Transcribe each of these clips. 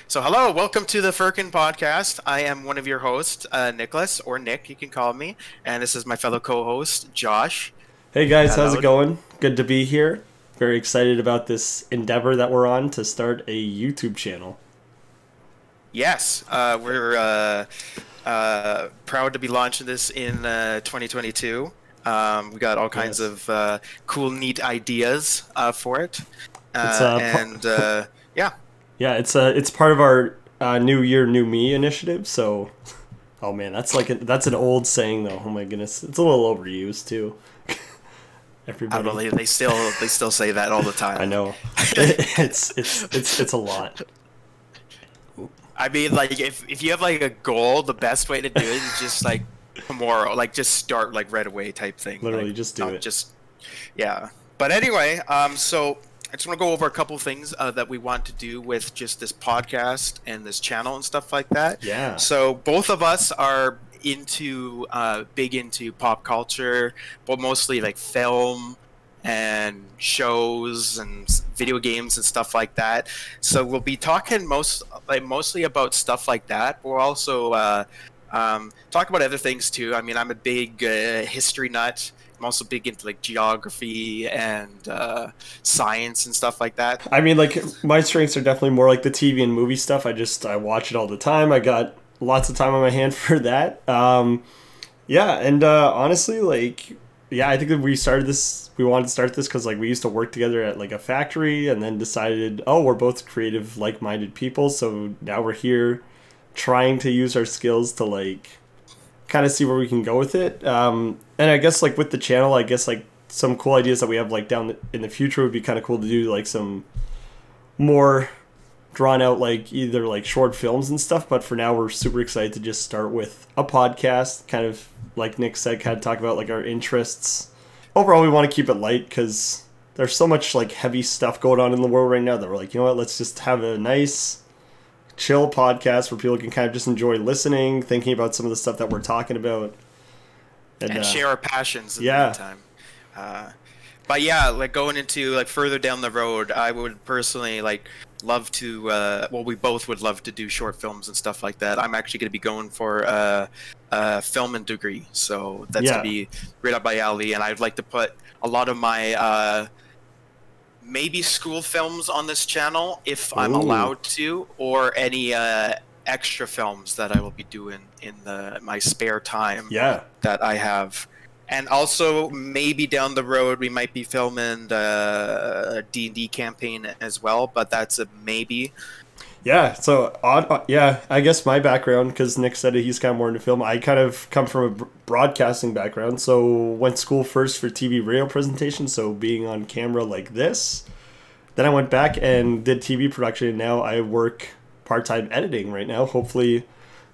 So hello, welcome to the Firkin Podcast. I am one of your hosts, Nicholas, or Nick, you can call me. And this is my fellow co-host, Josh. Hey guys, how's Hello. it going? Good to be here. Very excited about this endeavor that we're on to start a YouTube channel. Yes, we're proud to be launching this in 2022. We got all kinds Yes. of cool, neat ideas for it. It's Yeah. Yeah, it's part of our New Year, New Me initiative. So, oh man, that's an old saying though. Oh my goodness, it's a little overused too. I Everybody, believe they still say that all the time. I know, it's a lot. I mean, like, if you have like a goal, the best way to do it is just like tomorrow, like just start like right away type thing. Literally, Like, just do it. Yeah. But anyway, so I just want to go over a couple things that we want to do with just this podcast and this channel and stuff like that. Yeah. So both of us are big into pop culture, but mostly like film and shows and video games and stuff like that. So we'll be talking mostly about stuff like that. We'll also talk about other things too. I mean, I'm a big history nut. I'm also big into like geography and science and stuff like that. I mean, like my strengths are definitely more like the TV and movie stuff. I watch it all the time. I got lots of time on my hand for that. Yeah, and honestly, like, yeah, I think that we wanted to start this because like we used to work together at like a factory, and then decided, oh, we're both creative, like-minded people, so now we're here trying to use our skills to like kind of see where we can go with it. And I guess like with the channel, I guess like some cool ideas that we have like down in the future would be kind of cool to do like some more drawn out like either like short films and stuff. But for now, we're super excited to just start with a podcast, kind of like Nick said, kind of talk about like our interests. Overall, we want to keep it light because there's so much like heavy stuff going on in the world right now that we're like, you know what, let's just have a nice chill podcast where people can kind of just enjoy listening, thinking about some of the stuff that we're talking about, And share our passions in the yeah. meantime. But yeah, like going into like further down the road, I would personally like love to. Well, we both would love to do short films and stuff like that. I'm actually going to be going for a film and degree, so that's Yeah. gonna be right up my alley. And I'd like to put a lot of my maybe school films on this channel if I'm Ooh. allowed to, or any extra films that I will be doing in my spare time Yeah. that I have. And also maybe down the road we might be filming the D&D campaign as well, but that's a maybe. Yeah, so yeah, I guess my background, because Nick said he's kind of more into film, I kind of come from a broadcasting background, so went school first for TV radio presentation, so being on camera like this. Then I went back and did TV production, and now I work part-time editing right now, hopefully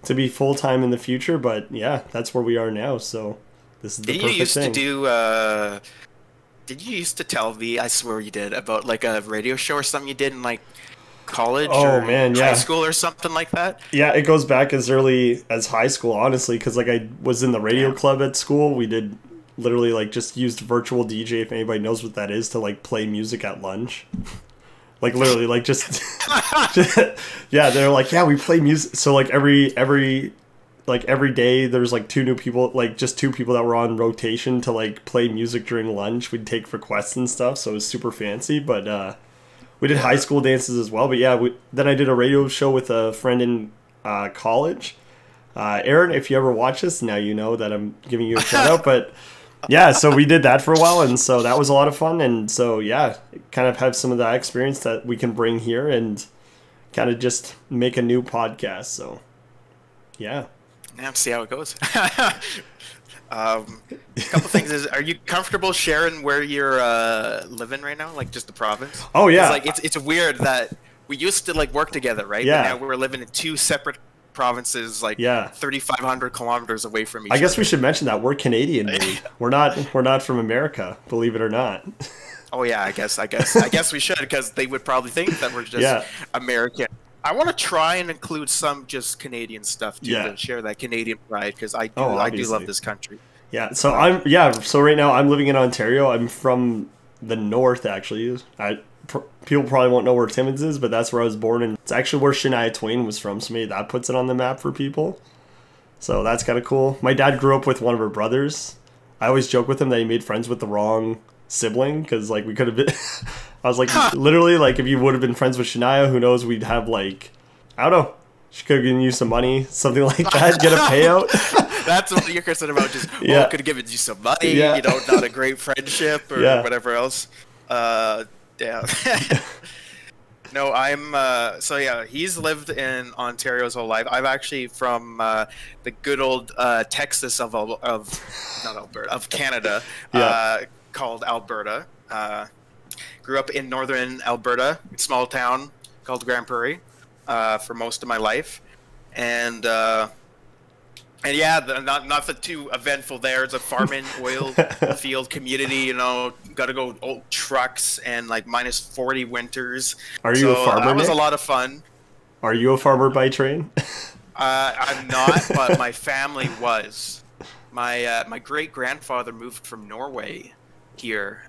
to be full-time in the future, but yeah, that's where we are now, so this is the Did you perfect used thing. to do did you used to tell me, I swear you did, about like a radio show or something you did in like college Oh, or man, high yeah. school or something like that? Yeah, it goes back as early as high school, honestly, because like I was in the radio Damn. club at school. We did literally like just used virtual DJ, if anybody knows what that is, to like play music at lunch. Like literally, like just yeah, they're like, yeah, we play music. So like every day, there's like two new people, like just two people that were on rotation to like play music during lunch. We'd take requests and stuff, so it was super fancy. But we did high school dances as well. But yeah, then I did a radio show with a friend in college. Aaron, if you ever watch this, now you know that I'm giving you a shout out. But yeah, so we did that for a while, and so that was a lot of fun. And so yeah, kind of have some of that experience that we can bring here and kind of just make a new podcast. So yeah. Now see how it goes. A couple things is, are you comfortable sharing where you're living right now, like just the province? Oh yeah. Like it's weird that we used to like work together, right? Yeah. But now we're living in two separate provinces, like Yeah. 3,500 kilometers away from each I other. guess we should mention that we're Canadian, dude. We're not from America, believe it or not. Oh yeah, I guess we should, because they would probably think that we're just Yeah. American. I want to try and include some just Canadian stuff too, Yeah. to share that Canadian pride, because I do obviously. love this country. Yeah, so so right now I'm living in Ontario. I'm from the north, actually. people probably won't know where Timmins is, but that's where I was born, and it's actually where Shania Twain was from, so maybe that puts it on the map for people. So that's kind of cool. My dad grew up with one of her brothers. I always joke with him that he made friends with the wrong sibling, because like we could have been I was like, literally, like if you would have been friends with Shania, who knows, we'd have like, I don't know, she could have given you some money, something like that, get a payout. That's what you're concerned about, just could have given you some money, not a great friendship or whatever else. Yeah. No, I'm so yeah, he's lived in Ontario his whole life. I'm actually from the good old Texas of not Alberta, of Canada, called Alberta. Grew up in northern Alberta, a small town called Grand Prairie, for most of my life, and yeah, not the too eventful there. It's a farming oil field community, got to go old trucks and like -40 winters. Are you a farmer? That was Nick? a lot of fun. Are you a farmer by trade? I'm not, but my family was. My great grandfather moved from Norway here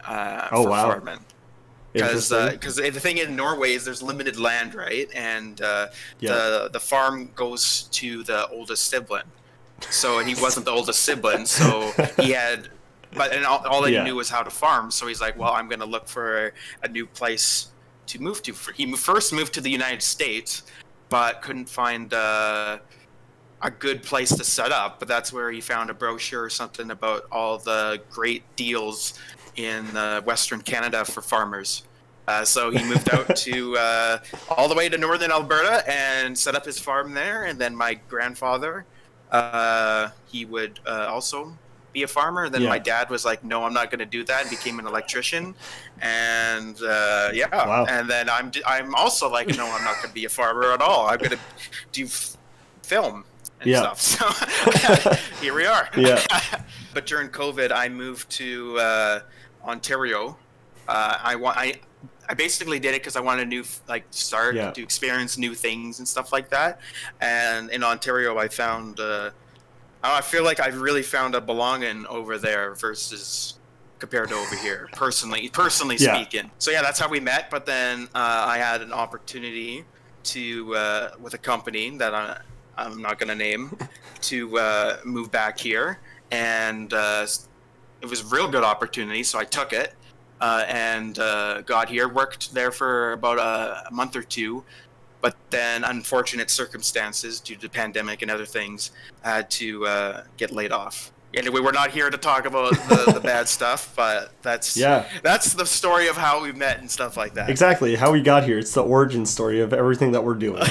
for farming. Because the thing in Norway is there's limited land, right? And the farm goes to the oldest sibling. So he wasn't the oldest sibling, so he had, all he knew was how to farm. So he's like, well, I'm going to look for a new place to move to. He first moved to the United States, but couldn't find a good place to set up. But that's where he found a brochure or something about all the great deals in Western Canada for farmers. So he moved out to all the way to northern Alberta and set up his farm there. And then my grandfather, he would also be a farmer. And then my dad was like, no, I'm not going to do that, and became an electrician. And and then I'm also like, no, I'm not going to be a farmer at all. I'm going to do film and stuff. So here we are. But during COVID, I moved to Ontario. I basically did it because I wanted to experience new things and stuff like that. And in Ontario, I found I feel like I really found a belonging over there versus compared to over here, personally speaking. So yeah, that's how we met. But then I had an opportunity to with a company that I'm not going to name to move back here, and it was a real good opportunity, so I took it. And got here, worked there for about a month or two, but then unfortunate circumstances due to the pandemic and other things, had to get laid off. Anyway, we're not here to talk about the bad stuff, but that's the story of how we met and stuff like that. Exactly, how we got here. It's the origin story of everything that we're doing.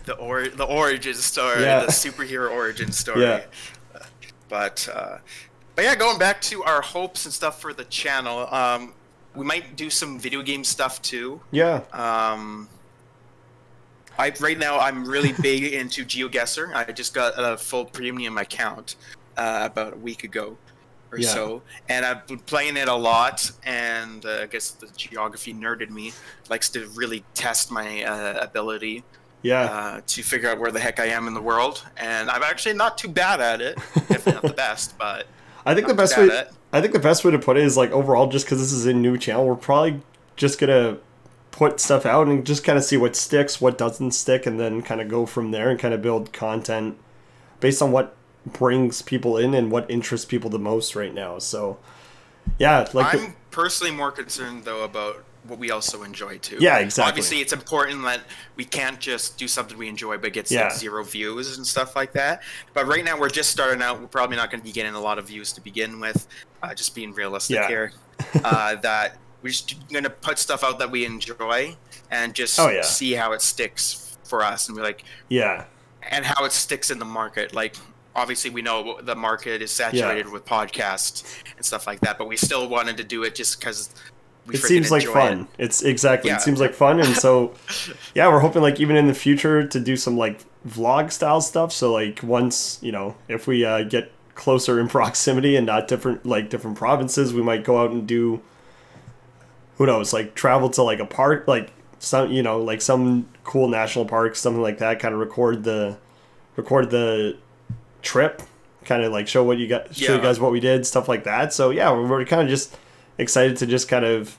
the origin story, the superhero origin story. But yeah, going back to our hopes and stuff for the channel, we might do some video game stuff too. Right now I'm really big into GeoGuessr. I just got a full premium account about a week ago or so, and I've been playing it a lot. And I guess the geography nerd in me likes to really test my ability. To figure out where the heck I am in the world, and I'm actually not too bad at it. Definitely not the best, but I think the best way to put it is like overall, just because this is a new channel, we're probably just gonna put stuff out and just kind of see what sticks, what doesn't stick, and then kind of go from there and kind of build content based on what brings people in and what interests people the most right now. So yeah, I'm personally more concerned though about what we also enjoy too. Yeah, exactly. Obviously, it's important that we can't just do something we enjoy but get like 0 views and stuff like that. But right now, we're just starting out. We're probably not going to be getting a lot of views to begin with. Just being realistic here, that we're just going to put stuff out that we enjoy and just see how it sticks for us, and we're like, and how it sticks in the market. Like, obviously, we know the market is saturated with podcasts and stuff like that, but we still wanted to do it just because. It seems like fun. It seems like fun, and so we're hoping like even in the future to do some like vlog style stuff. So like once if we get closer in proximity and not different provinces, we might go out and do, who knows, like travel to like a park, like some like some cool national park, something like that. Kind of record the trip, kind of like show you guys what we did, stuff like that. So yeah, we're kind of just excited to just kind of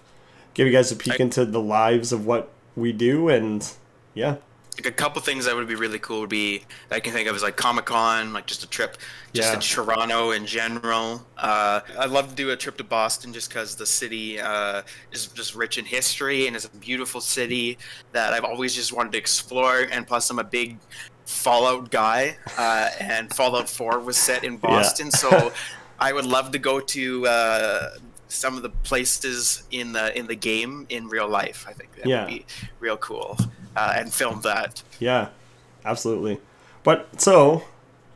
give you guys a peek into the lives of what we do, and yeah. Like a couple things that would be really cool would be that I can think of is like Comic-Con, like just a trip just to Toronto in general. I'd love to do a trip to Boston just because the city is just rich in history and is a beautiful city that I've always just wanted to explore. And plus, I'm a big Fallout guy, and Fallout 4 was set in Boston, so I would love to go to some of the places in the game in real life. I think that would be real cool. And film that. Yeah, absolutely. But so,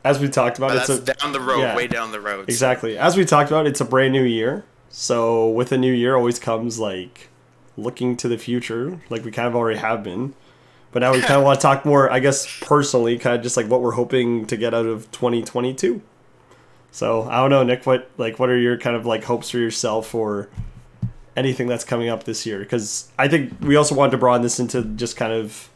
as we talked about, it's down the road, way down the road. Exactly. As we talked about, it's a brand new year. So with a new year always comes like looking to the future, like we kind of already have been. But now we kind of want to talk more, I guess, personally, kind of just like what we're hoping to get out of 2022. So I don't know, Nick, what are your kind of like hopes for yourself or anything that's coming up this year? Because I think we also wanted to broaden this into just kind of,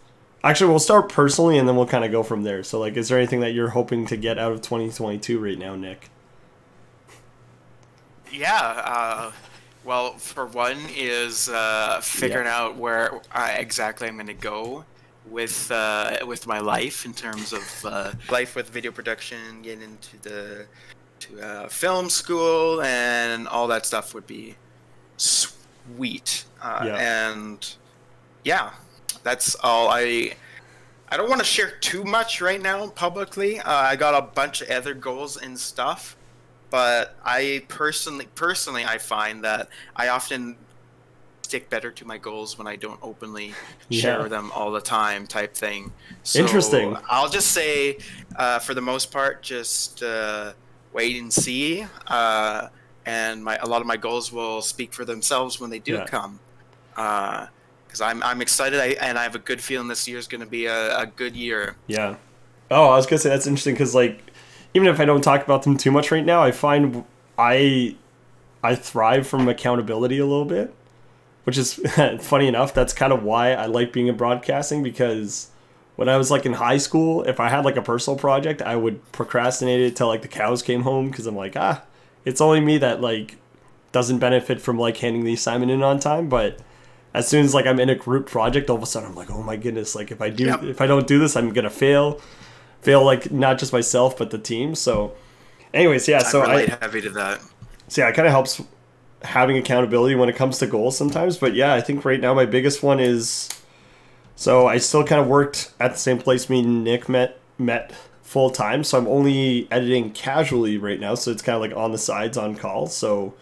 actually we'll start personally and then we'll kind of go from there. So like, is there anything that you're hoping to get out of 2022 right now, Nick? Well, for one is figuring out where exactly I'm going to go with my life in terms of life with video production, getting into film school and all that stuff would be sweet. And that's all. I don't want to share too much right now publicly. I got a bunch of other goals and stuff, but I personally I find that I often stick better to my goals when I don't openly share them all the time, type thing. So interesting. I'll just say for the most part, just wait and see. And a lot of my goals will speak for themselves when they do come. Because I'm excited, and I have a good feeling this year is going to be a good year. Yeah. Oh, I was going to say that's interesting because, like, even if I don't talk about them too much right now, I find I thrive from accountability a little bit, which is funny enough. That's kind of why I like being in broadcasting, because when I was like in high school, if I had like a personal project, I would procrastinate it till like the cows came home because I'm like, it's only me that like doesn't benefit from like handing the assignment in on time. But as soon as like I'm in a group project, all of a sudden I'm like, oh my goodness, like if I don't do this, I'm gonna fail like not just myself but the team. So anyways, so I'm really heavy to that. So yeah, it kind of helps having accountability when it comes to goals sometimes. But yeah, I think right now my biggest one is, so I still kind of worked at the same place me and Nick met full time, so I'm only editing casually right now, so it's kind of like on the sides on call. So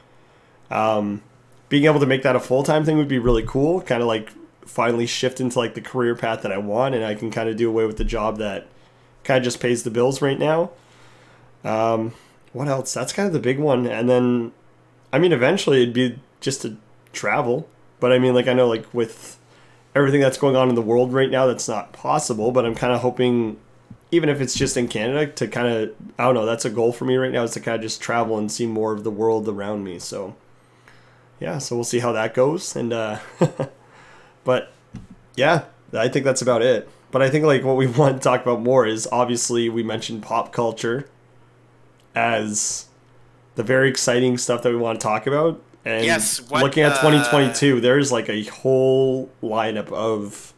being able to make that a full-time thing would be really cool, kind of like finally shift into like the career path that I want, and I can kind of do away with the job that kind of just pays the bills right now. What else? That's kind of the big one. And then I mean eventually it'd be just to travel, but I mean, like, I know like with everything that's going on in the world right now, that's not possible, but I'm kind of hoping, even if it's just in Canada, to kind of, I don't know, that's a goal for me right now, is to kind of just travel and see more of the world around me. So yeah, so we'll see how that goes. And but yeah, I think that's about it. But I think like what we want to talk about more is, obviously we mentioned pop culture as the very exciting stuff that we want to talk about. And looking at 2022, there's like a whole lineup of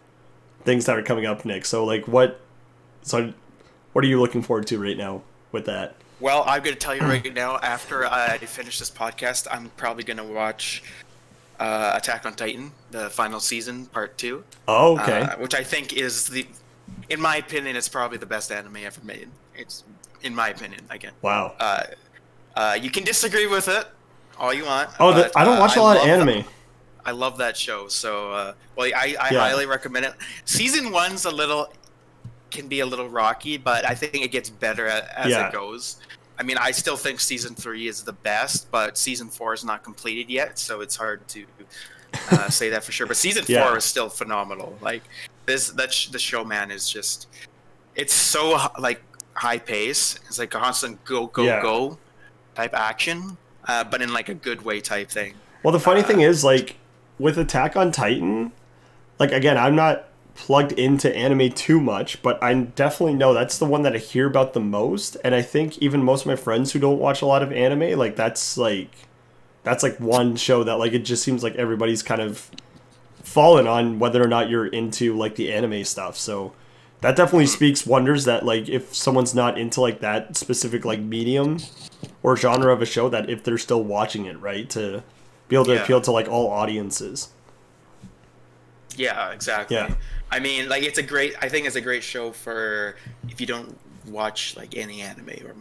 things that are coming up, Nick. So like what are you looking forward to right now with that? Well, I'm going to tell you right now, after I finish this podcast, I'm probably going to watch Attack on Titan, the final season, part 2. Oh, okay. Which I think is in my opinion, it's probably the best anime ever made. It's, in my opinion, again. Wow. You can disagree with it all you want. Oh, I don't watch a lot of anime. I love that show, so I highly recommend it. Season 1's can be a little rocky, but I think it gets better as it goes. I mean, I still think season 3 is the best, but season 4 is not completed yet, so it's hard to say that for sure. But season 4 is still phenomenal. Like the show, man, is just, it's so like high pace. It's like a constant go type action, but in like a good way type thing. Well, the funny thing is, like with Attack on Titan, like again, I'm not plugged into anime too much, but I definitely know that's the one that I hear about the most. And I think even most of my friends who don't watch a lot of anime, like that's like that's like one show that like it just seems like everybody's kind of fallen on, whether or not you're into like the anime stuff. So that definitely speaks wonders that like if someone's not into like that specific like medium or genre of a show, that if they're still watching it, right, to be able to appeal to like all audiences. Yeah, exactly. Yeah. I mean, like I think it's a great show for if you don't watch like any anime or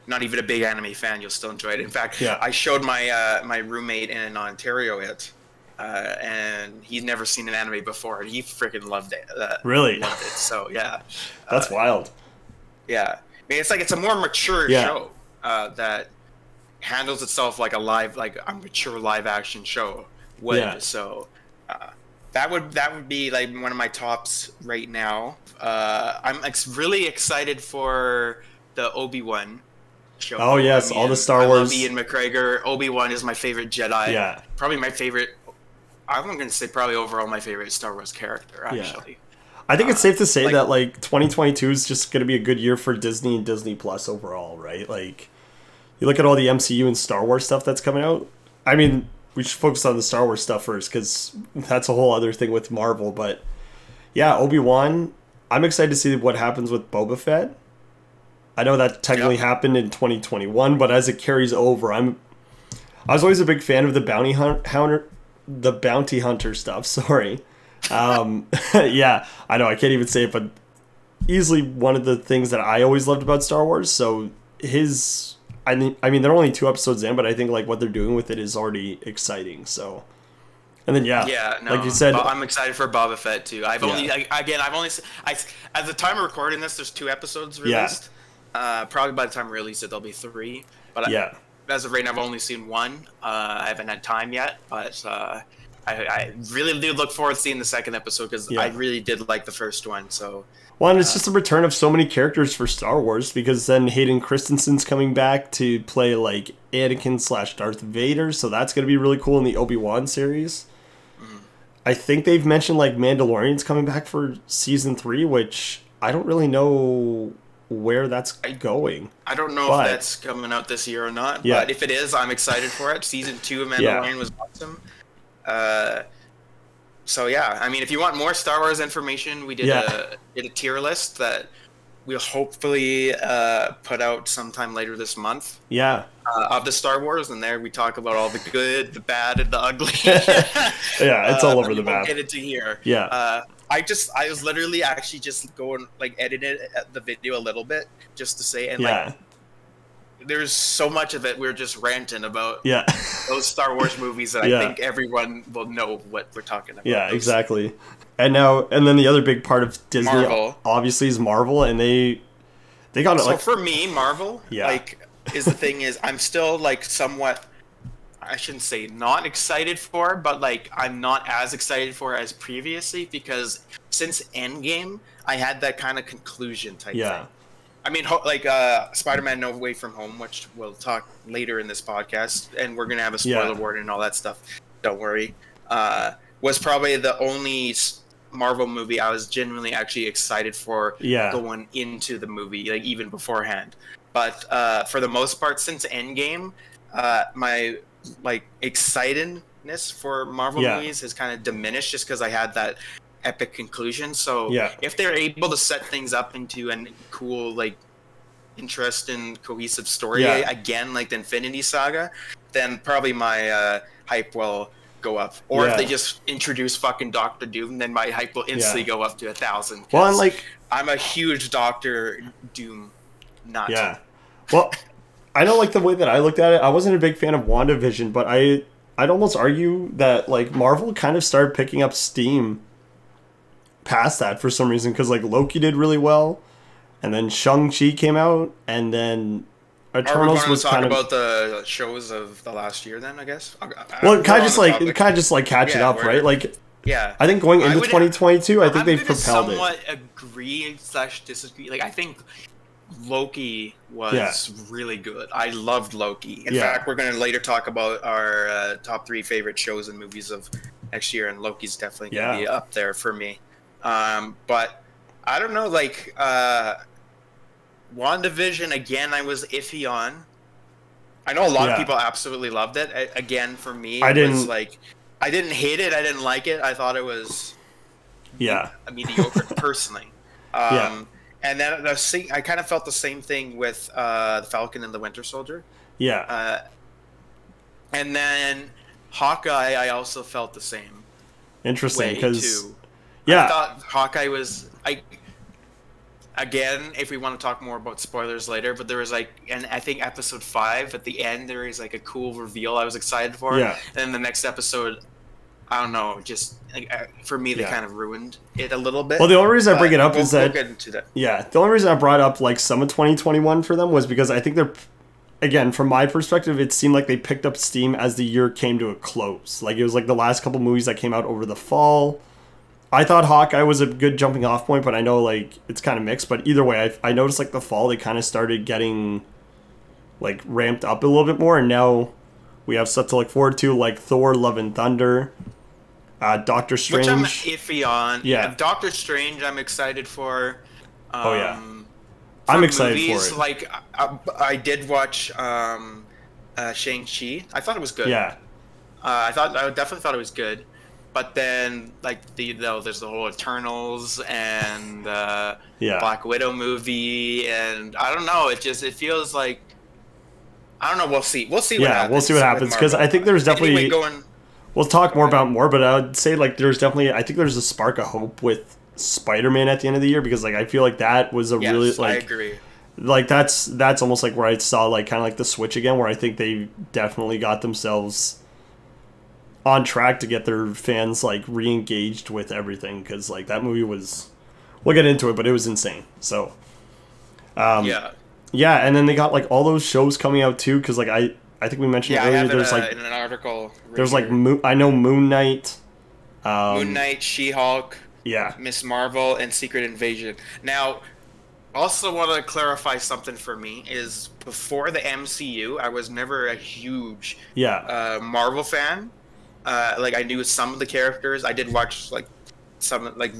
not even a big anime fan, you'll still enjoy it. In fact, I showed my my roommate in Ontario it, and he's never seen an anime before, and he freaking loved it. Really? Loved it. So yeah, that's wild. Yeah, I mean, it's a more mature show that handles itself like a mature live action show would. Yeah. So that would be like one of my tops right now. I'm really excited for the Obi-Wan show. Oh yes, all the Star Wars. I love Ian McGregor. Obi-Wan is my favorite Jedi. Yeah, probably my favorite. I'm going to say probably overall my favorite Star Wars character. Actually, yeah. I think it's safe to say that like 2022 is just going to be a good year for Disney and Disney Plus overall, right? Like, you look at all the MCU and Star Wars stuff that's coming out. I mean, we should focus on the Star Wars stuff first because that's a whole other thing with Marvel. But yeah, Obi-Wan. I'm excited to see what happens with Boba Fett. I know that technically happened in 2021, but as it carries over, I was always a big fan of the bounty hunter stuff. Sorry. Yeah, I know I can't even say it, but easily one of the things that I always loved about Star Wars. So I mean, they're only 2 episodes in, but I think like what they're doing with it is already exciting. So. And then like you said, I'm excited for Boba Fett too. I've only at the time of recording this, there's 2 episodes released. Probably by the time we release it, there'll be 3. But as of right now, I've only seen 1. I haven't had time yet, but I really do look forward to seeing the 2nd episode because I really did like the first one. So. Well, and it's just a return of so many characters for Star Wars because then Hayden Christensen's coming back to play like Anakin / Darth Vader, so that's going to be really cool in the Obi-Wan series. I think they've mentioned like Mandalorian's coming back for season 3, which I don't really know where that's going. I don't know if that's coming out this year or not, but if it is, I'm excited for it. Season 2 of Mandalorian was awesome. So yeah, I mean, if you want more Star Wars information, we did a tier list that we'll hopefully put out sometime later this month. Yeah. Of the Star Wars, and there we talk about all the good, the bad, and the ugly. Yeah, it's all over the map. We'll get into here. Yeah. I was literally actually just going like edited the video a little bit just to say, and like there's so much of it we're just ranting about. Those Star Wars movies that I think everyone will know what we're talking about. Yeah, exactly. And then the other big part of Disney obviously is Marvel, and they got it. So for me, Marvel, is the thing is I'm still like somewhat, I shouldn't say not excited for, but like I'm not as excited for as previously because since Endgame, I had that kind of conclusion type thing. I mean, like Spider-Man No Way From Home, which we'll talk later in this podcast, and we're going to have a spoiler warning and all that stuff. Don't worry. Was probably the only Marvel movie I was genuinely actually excited for going into the movie, like even beforehand. But for the most part, since Endgame, my like excitedness for Marvel movies has kind of diminished just because I had that epic conclusion. So if they're able to set things up into a cool, like interesting, cohesive story again, like the Infinity Saga, then probably my hype will go up. Or if they just introduce fucking Doctor Doom, then my hype will instantly go up to 1,000. Well, like I'm a huge Doctor Doom nut. Yeah. Well, I know like the way that I looked at it, I wasn't a big fan of WandaVision, but I'd almost argue that like Marvel kind of started picking up steam past that for some reason, because like Loki did really well, and then Shang-Chi came out, and then Eternals was kind of about the shows of the last year. Then I guess. Well, kind of just like catching up, right? Like, I think going into 2022, I think they've propelled it. Somewhat agree / disagree. Like I think Loki was really good. I loved Loki. In fact, we're going to later talk about our top 3 favorite shows and movies of next year, and Loki's definitely going to be up there for me. But I don't know, like WandaVision again, I was iffy on. I know a lot of Yeah. people absolutely loved it. Again, for me, I it didn't. was like I didn't hate it. I didn't like it. I thought it was Yeah. mediocre personally. Yeah. And then I kind of felt the same thing with the Falcon and the Winter Soldier. Yeah. And then Hawkeye, I also felt the same Interesting, way because too. yeah, I thought Hawkeye was again, if we want to talk more about spoilers later, but there was like, and I think episode 5 at the end there is like a cool reveal I was excited for. Yeah. And then the next episode, I don't know, just like, for me they kind of ruined it a little bit. Well, the only reason I bring it up is that we'll get into that. Yeah, the only reason I brought up like some of 2021 for them was because I think they're, again, from my perspective, it seemed like they picked up steam as the year came to a close. Like it was like the last couple movies that came out over the fall. I thought Hawkeye was a good jumping off point, but I know like it's kind of mixed. But either way, I noticed like the fall they kind of started getting like ramped up a little bit more, and now we have stuff to look forward to, like Thor: Love and Thunder, Doctor Strange, which I'm iffy on. Yeah, Doctor Strange, I'm excited for. Oh yeah, I'm excited for it. Like I did watch Shang-Chi. I thought it was good. Yeah, I definitely thought it was good. But then, like there's the whole Eternals and Black Widow movie, and I don't know. It feels like I don't know. We'll see. We'll see. What happens. We'll see what happens because I think there's definitely. We'll talk more about more, but I would say like there's definitely. I think there's a spark of hope with Spiderman at the end of the year because like I feel like that was a really like. I agree. Like that's almost like where I saw like kind of like the switch again, where I think they definitely got themselves on track to get their fans like re-engaged with everything because like that movie was, we'll get into it, but it was insane. So yeah, and then they got like all those shows coming out too because like I think we mentioned earlier there's like in an article there's like I know Moon Knight, She-Hulk, Miss Marvel, and Secret Invasion. Now also want to clarify something for me is before the MCU I was never a huge Marvel fan. Like I knew some of the characters. I did watch like some like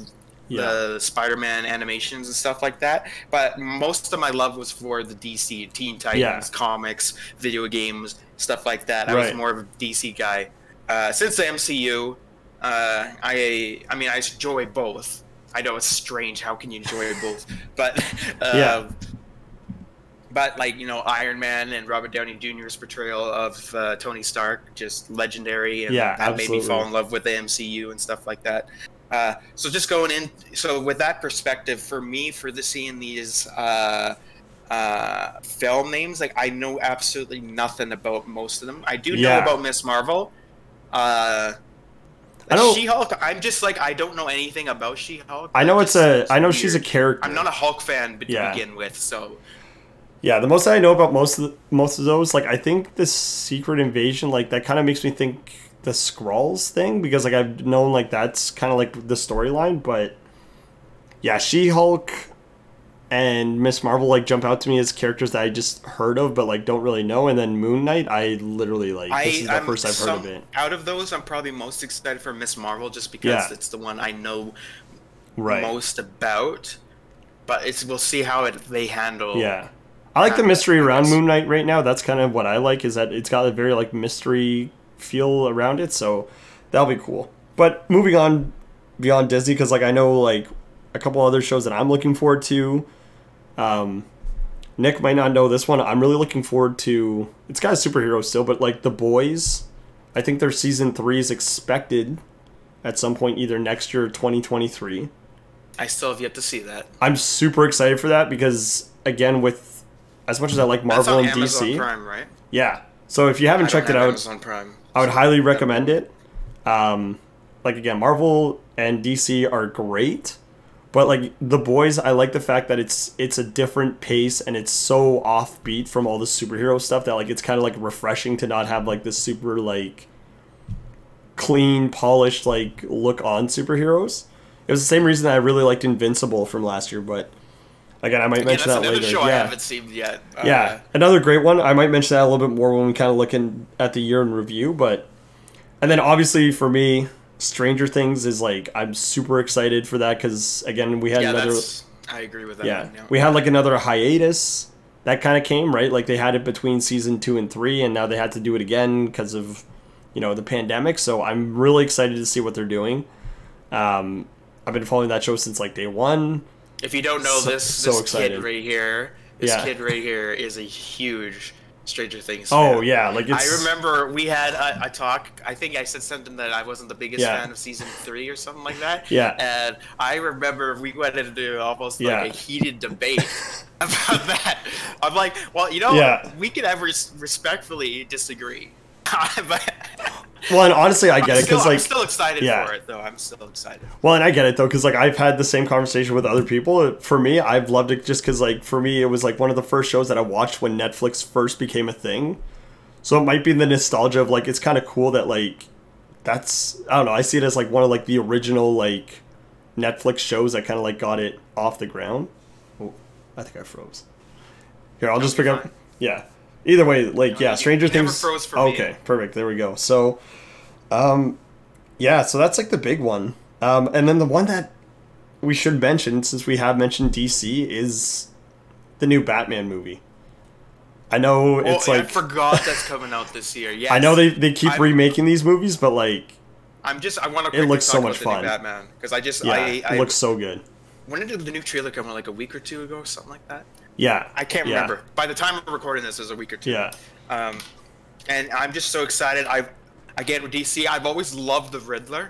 the Spider-Man animations and stuff like that. But most of my love was for the DC Teen Titans comics, video games, stuff like that. I was more of a DC guy. Since the MCU, I mean I enjoy both. I know it's strange. How can you enjoy both? But But like Iron Man and Robert Downey Jr.'s portrayal of Tony Stark, just legendary, and that made me fall in love with the MCU and stuff like that. So just going in, so with that perspective, for me, seeing these film names, like I know absolutely nothing about most of them. I do know about Miss Marvel. She-Hulk, I'm just like I don't know anything about She-Hulk. I know I know she's a character. I'm not a Hulk fan to begin with, so. Yeah, the most I know about most of those, like I think the Secret Invasion, like that kind of makes me think the Skrulls thing because like I've known like that's kind of like the storyline, but yeah, She-Hulk and Miss Marvel like jump out to me as characters that I just heard of but like don't really know, and then Moon Knight, I literally this is the first I've heard of it. Out of those, I'm probably most excited for Miss Marvel just because it's the one I know most about, but we'll see how they handle. Yeah. I like the mystery around Moon Knight right now. That's kind of what I like, is that it's got a very like mystery feel around it, so that'll be cool. But moving on beyond Disney, because like I know like a couple other shows that I'm looking forward to. Nick might not know this one. I'm really looking forward to. It's got a superhero still, but like The Boys. I think their season 3 is expected at some point either next year or 2023. I still have yet to see that. I'm super excited for that because again with as much as I like Marvel and Amazon DC, Prime, right? Yeah. So if you haven't checked it out, Amazon Prime, I would highly recommend it. Like again, Marvel and DC are great, but like The Boys, I like the fact that it's a different pace and it's so offbeat from all the superhero stuff that like it's kind of like refreshing to not have like this super like clean, polished like look on superheroes. It was the same reason that I really liked Invincible from last year, but. Again, I might mention that later. Show I haven't seen yet. Another great one. I might mention that a little bit more when we kind of look at the year in review. And then obviously for me, Stranger Things is like I'm super excited for that because again we had another. I agree with that. Yeah, we had like another hiatus that kind of came, right? Like they had it between season 2 and 3, and now they had to do it again because of, the pandemic. So I'm really excited to see what they're doing. I've been following that show since like day one. If you don't know this kid right here, kid right here is a huge Stranger Things fan. Oh yeah, like I remember we had a talk. I think I said something that I wasn't the biggest fan of season 3 or something like that. Yeah. And I remember we went into almost like a heated debate about that. I'm like, well, we could have respectfully disagree. Well, and honestly, I get it because I'm still excited for it, though. I'm still excited. Well, and I get it though because like I've had the same conversation with other people. For me, I've loved it just because like for me, it was like one of the first shows that I watched when Netflix first became a thing. So it might be the nostalgia of like it's kind of cool that like that's I don't know. I see it as like one of like the original like Netflix shows that kind of like got it off the ground. Oh, I think I froze. Here, I'll just pick up. Yeah. Either way, like, Stranger Things. Never froze for me. Okay, perfect. There we go. So, so that's like the big one. And then the one that we should mention, since we have mentioned DC, is the new Batman movie. I know it's like... I forgot that's coming out this year. Yes. I know they keep remaking these movies, but like... I want to. It looks so much fun. Batman, because it looks so good. When did the new trailer come out? Like a week or two ago, something like that. Yeah, I can't remember. By the time we're recording this, it was a week or two. Yeah. And I'm just so excited. Again with DC, I've always loved the Riddler.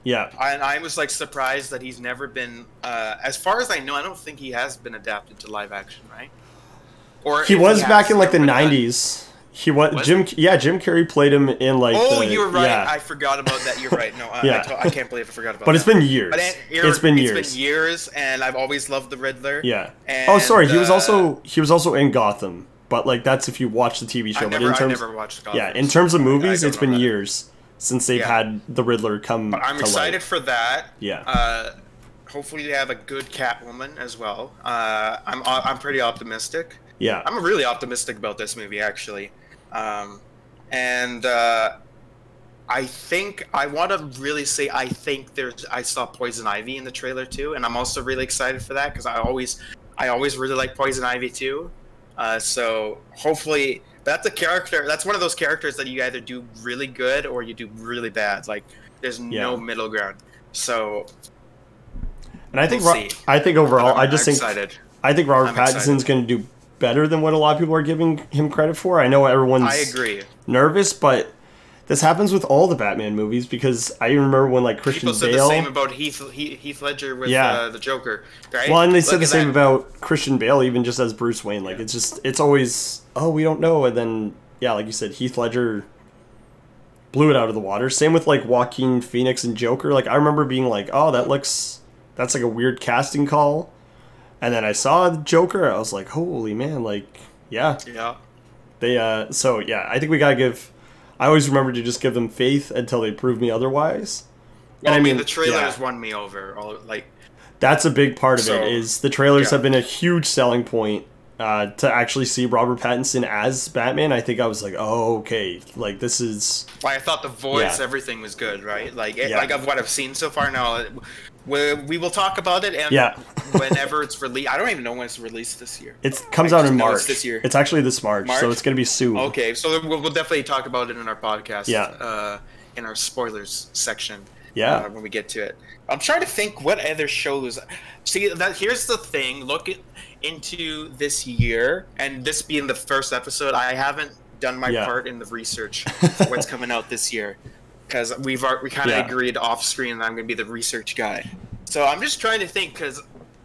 Yeah. And I was like surprised that he's never been. As far as I know, I don't think he has been adapted to live action, right? Or he was back in like the '90s. He was Jim. Yeah, Jim Carrey played him in like. Oh, you were right. Yeah. I forgot about that. You're right. No, I can't believe I forgot about that. But it's been years. It's been years, and I've always loved the Riddler. Yeah. And, he was also in Gotham, but like that's if you watch the TV show. I never watched Gotham. Yeah, in terms of movies, it's been years since they've had the Riddler come. But I'm excited for that. Yeah. Hopefully they have a good Catwoman as well. I'm pretty optimistic. Yeah. I'm really optimistic about this movie actually. And I think I want to really say I saw Poison Ivy in the trailer too, and I'm also really excited for that because I always really like Poison Ivy too. So hopefully that's a character. That's one of those characters that you either do really good or you do really bad. Like there's no middle ground. So, and I think overall, I think Robert Pattinson's going to do better than what a lot of people are giving him credit for. I know everyone's nervous, but this happens with all the Batman movies because I remember when like Christian Bale... People said the same about Heath Ledger with the Joker, right? Well, and they said the same about Christian Bale even just as Bruce Wayne. Like it's always, we don't know. And then, like you said, Heath Ledger blew it out of the water. Same with like Joaquin Phoenix and Joker. Like I remember being like, that's like a weird casting call. And then I saw the Joker. I was like, "Holy man!" Like, yeah. They I think we gotta give. I always remember to just give them faith until they prove me otherwise. Well, and I mean, the trailers won me over. That's a big part of it. Is the trailers have been a huge selling point to actually see Robert Pattinson as Batman. I think I was like, "Oh, okay." Like this is. Well, I thought the voice, everything was good, right? Like of what I've seen so far. Now, we will talk about it, and whenever it's released, I don't even know when it's released this year. It comes out in March. This year. It's actually this March, so it's going to be soon. Okay, so we'll definitely talk about it in our podcast. In our spoilers section. When we get to it, I'm trying to think what other shows. See, here's the thing. Look into this year, and this being the first episode, I haven't done my part in the research for what's coming out this year. Because we kind of agreed off screen that I'm going to be the research guy. So I'm just trying to think, because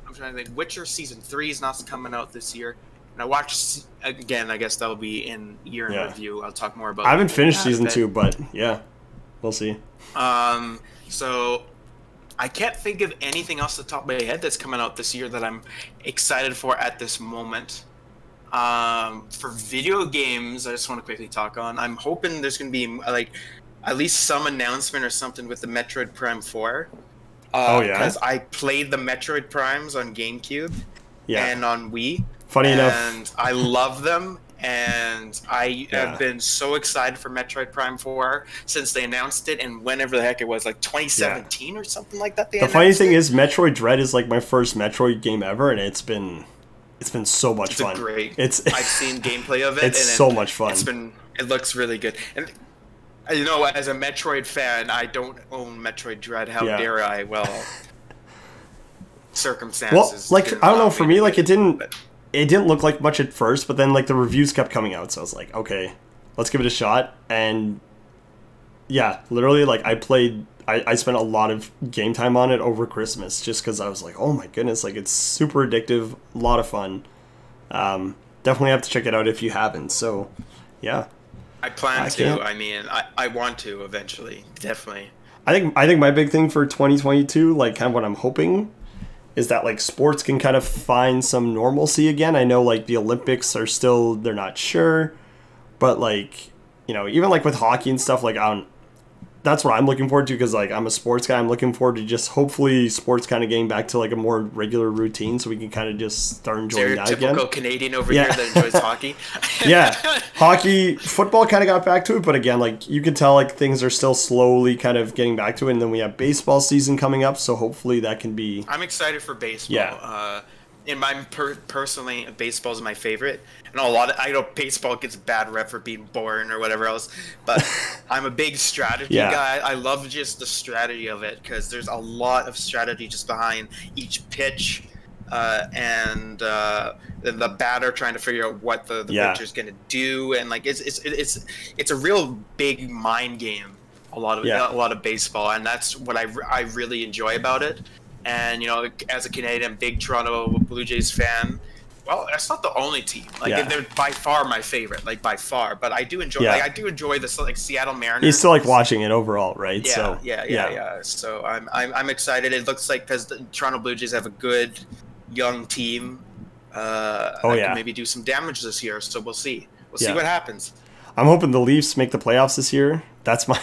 I'm trying to think, Witcher Season 3 is not coming out this year. And I watched, again, I guess that'll be in year in review. I'll talk more about it. I haven't finished Season 2, but we'll see. So I can't think of anything else at the top of my head that's coming out this year that I'm excited for at this moment. For video games, I just want to quickly talk on. I'm hoping there's going to be, at least some announcement or something with the Metroid Prime 4. Because I played the Metroid Primes on GameCube and on Wii. Funny enough. And I love them. And I have been so excited for Metroid Prime 4 since they announced it, and whenever the heck it was, like 2017 or something like that. The funny thing is, Metroid Dread is like my first Metroid game ever, and it's been It's been so much fun. I've seen gameplay of it. It's so much fun. It looks really good. And you know, as a Metroid fan, I don't own Metroid Dread. How dare I? Well, circumstances. Well, like I don't know. For me, like it didn't look like much at first, but then like the reviews kept coming out, so I was like, okay, let's give it a shot. And yeah, literally, like I spent a lot of game time on it over Christmas just because I was like, oh my goodness, like it's super addictive, a lot of fun. Definitely have to check it out if you haven't. So, yeah. I plan to. I mean, I want to eventually, definitely. I think my big thing for 2022, like kind of what I'm hoping, is that like sports can kind of find some normalcy again. I know like the Olympics are still, they're not sure, but like, you know, even like with hockey and stuff, like that's what I'm looking forward to because like I'm a sports guy. I'm looking forward to just hopefully sports kind of getting back to like a more regular routine so we can kind of just start enjoying that again. Typical Canadian over here that enjoys hockey. Yeah, hockey, football kind of got back to it, but again, like you can tell like things are still slowly kind of getting back to it. And then we have baseball season coming up, so hopefully that can be. I'm excited for baseball. Yeah. In my personally, baseball is my favorite. And I know baseball gets a bad rep for being boring or whatever else, but I'm a big strategy guy. I love just the strategy of it because there's a lot of strategy just behind each pitch, and the batter trying to figure out what the pitcher's gonna do, and like it's a real big mind game. A lot of baseball, and that's what I really enjoy about it. And, you know, as a Canadian, big Toronto Blue Jays fan, well, that's not the only team. Like, they're by far my favorite, like, by far. But I do enjoy, I do enjoy this, like, Seattle Mariners. You still like watching it overall, right? Yeah. So I'm excited. It looks like because the Toronto Blue Jays have a good young team, can maybe do some damage this year. So we'll see. We'll see what happens. I'm hoping the Leafs make the playoffs this year. That's my.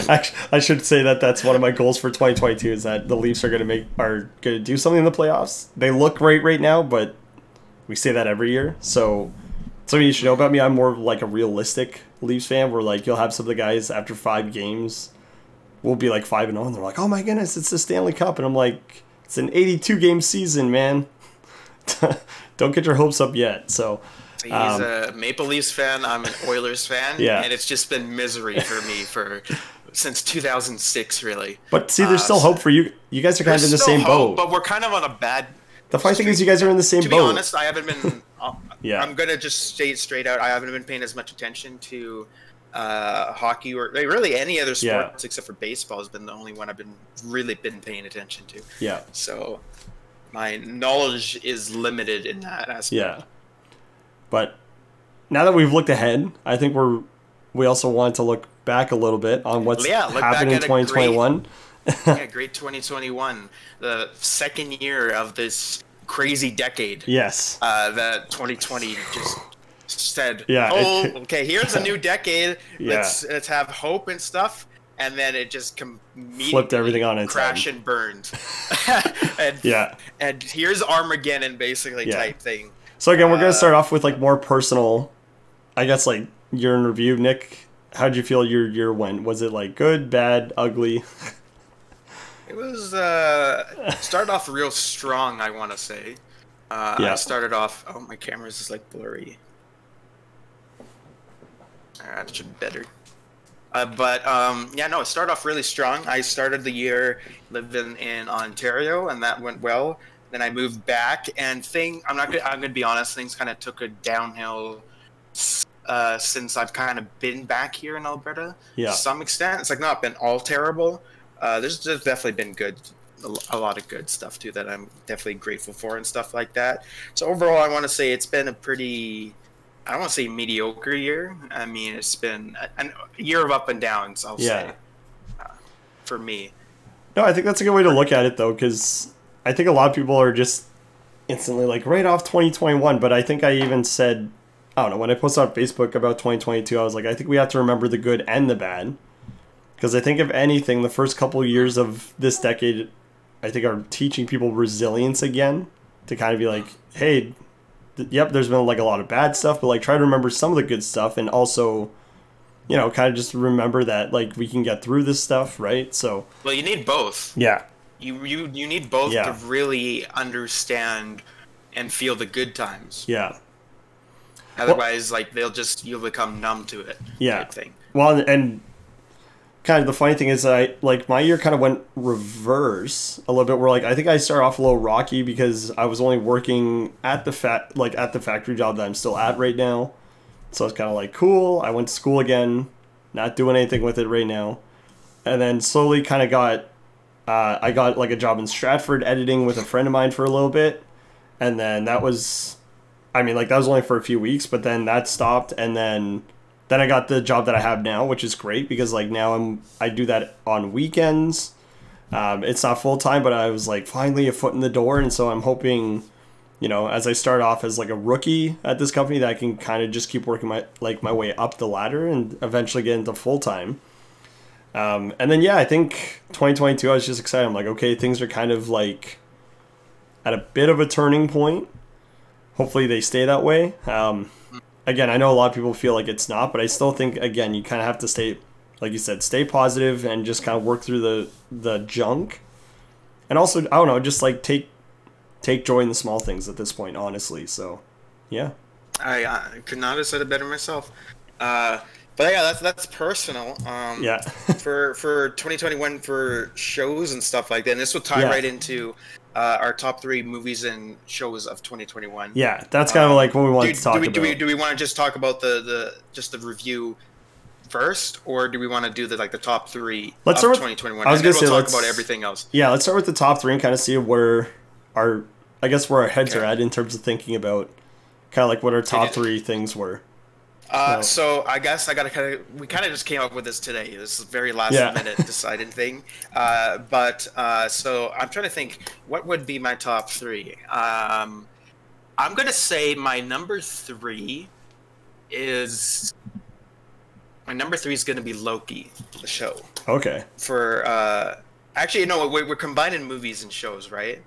Actually, I should say that's one of my goals for 2022 is that the Leafs are going to do something in the playoffs. They look great right now, but we say that every year. So something you should know about me, I'm more like a realistic Leafs fan. Where like you'll have some of the guys after 5 games, will be like 5-0, and they're like, "Oh my goodness, it's the Stanley Cup," and I'm like, "It's an 82-game season, man. Don't get your hopes up yet." So. He's a Maple Leafs fan. I'm an Oilers fan. And it's just been misery for me since 2006, really. But see, there's still hope for you. You guys are kind of in the same boat. But we're kind of on a bad. The funny thing is, you guys are in the same boat. To be honest, I haven't been. I'm gonna just say it straight out. I haven't been paying as much attention to hockey or really any other sports except for baseball. Has been the only one I've really been paying attention to. Yeah. So my knowledge is limited in that aspect. Yeah. But now that we've looked ahead, I think we also want to look back a little bit on what's happened in 2021. Great 2021. The second year of this crazy decade. Yes. That 2020 just said, okay, here's a new decade. Let's have hope and stuff. And then it just flipped everything on its crash and burned. And here's Armageddon, basically, type thing. So again, we're going to start off with like more personal, I guess, like year in review. Nick, how'd you feel your year went? Was it like good, bad, ugly? It was started off real strong, I want to say. I started off. Oh, my camera's just like blurry. That should be better. It started off really strong. I started the year living in Ontario, and that went well. Then I moved back, and I'm gonna be honest, things kind of took a downhill since I've kind of been back here in Alberta. To some extent, it's like not been all terrible. There's definitely been a lot of good stuff too that I'm definitely grateful for and stuff like that. So overall, I want to say it's been a pretty, I don't want to say mediocre year. I mean, it's been a year of up and downs, I'll say, for me. No, I think that's a good way to look at it, though, because I think a lot of people are just instantly like, right off 2021. But I think I even said, I don't know, when I posted on Facebook about 2022, I was like, I think we have to remember the good and the bad. Because I think, if anything, the first couple of years of this decade, I think, are teaching people resilience again. To kind of be like, hey, there's been like a lot of bad stuff, but like try to remember some of the good stuff, and also, you know, kind of just remember that like we can get through this stuff, right? So, well, you need both. Yeah. You need both to really understand and feel the good times. Yeah. Otherwise, like you'll become numb to it. Yeah. Type thing. Well, and kind of the funny thing is that my year kind of went reverse a little bit, where like I think I started off a little rocky because I was only working at the factory job that I'm still at right now. So it's kind of like, cool, I went to school again, not doing anything with it right now. And then slowly kind of I got like a job in Stratford editing with a friend of mine for a little bit. And then that was only for a few weeks, but then that stopped. And then I got the job that I have now, which is great because like now I do that on weekends. It's not full time, but I was like finally a foot in the door. And so I'm hoping, as I start off as like a rookie at this company, that I can kind of just keep working my way up the ladder and eventually get into full time. And then, I think 2022, I was just excited. I'm like, okay, things are kind of like at a bit of a turning point. Hopefully they stay that way. Again, I know a lot of people feel like it's not, but I still think, again, you kind of have to stay, like you said, stay positive and just kind of work through the junk. And also, I don't know, just like take joy in the small things at this point, honestly. So, yeah. I could not have said it better myself. But yeah, that's personal. Yeah. for 2021 for shows and stuff like that. And this will tie right into our top 3 movies and shows of 2021. Yeah, that's kind of like what we want to talk about. Do we want to just talk about the review first, or do we want to do the top 3 of 2021? I was going to say, we'll talk about everything else. Yeah, let's start with the top 3 and kind of see where our heads are at in terms of thinking about kind of like what our top 3 things were. So I guess we kind of just came up with this today. This is a very last minute decided thing. So I'm trying to think what would be my top 3. I'm going to say my number 3 is going to be Loki, the show. Okay. Actually, no, we're combining movies and shows, right?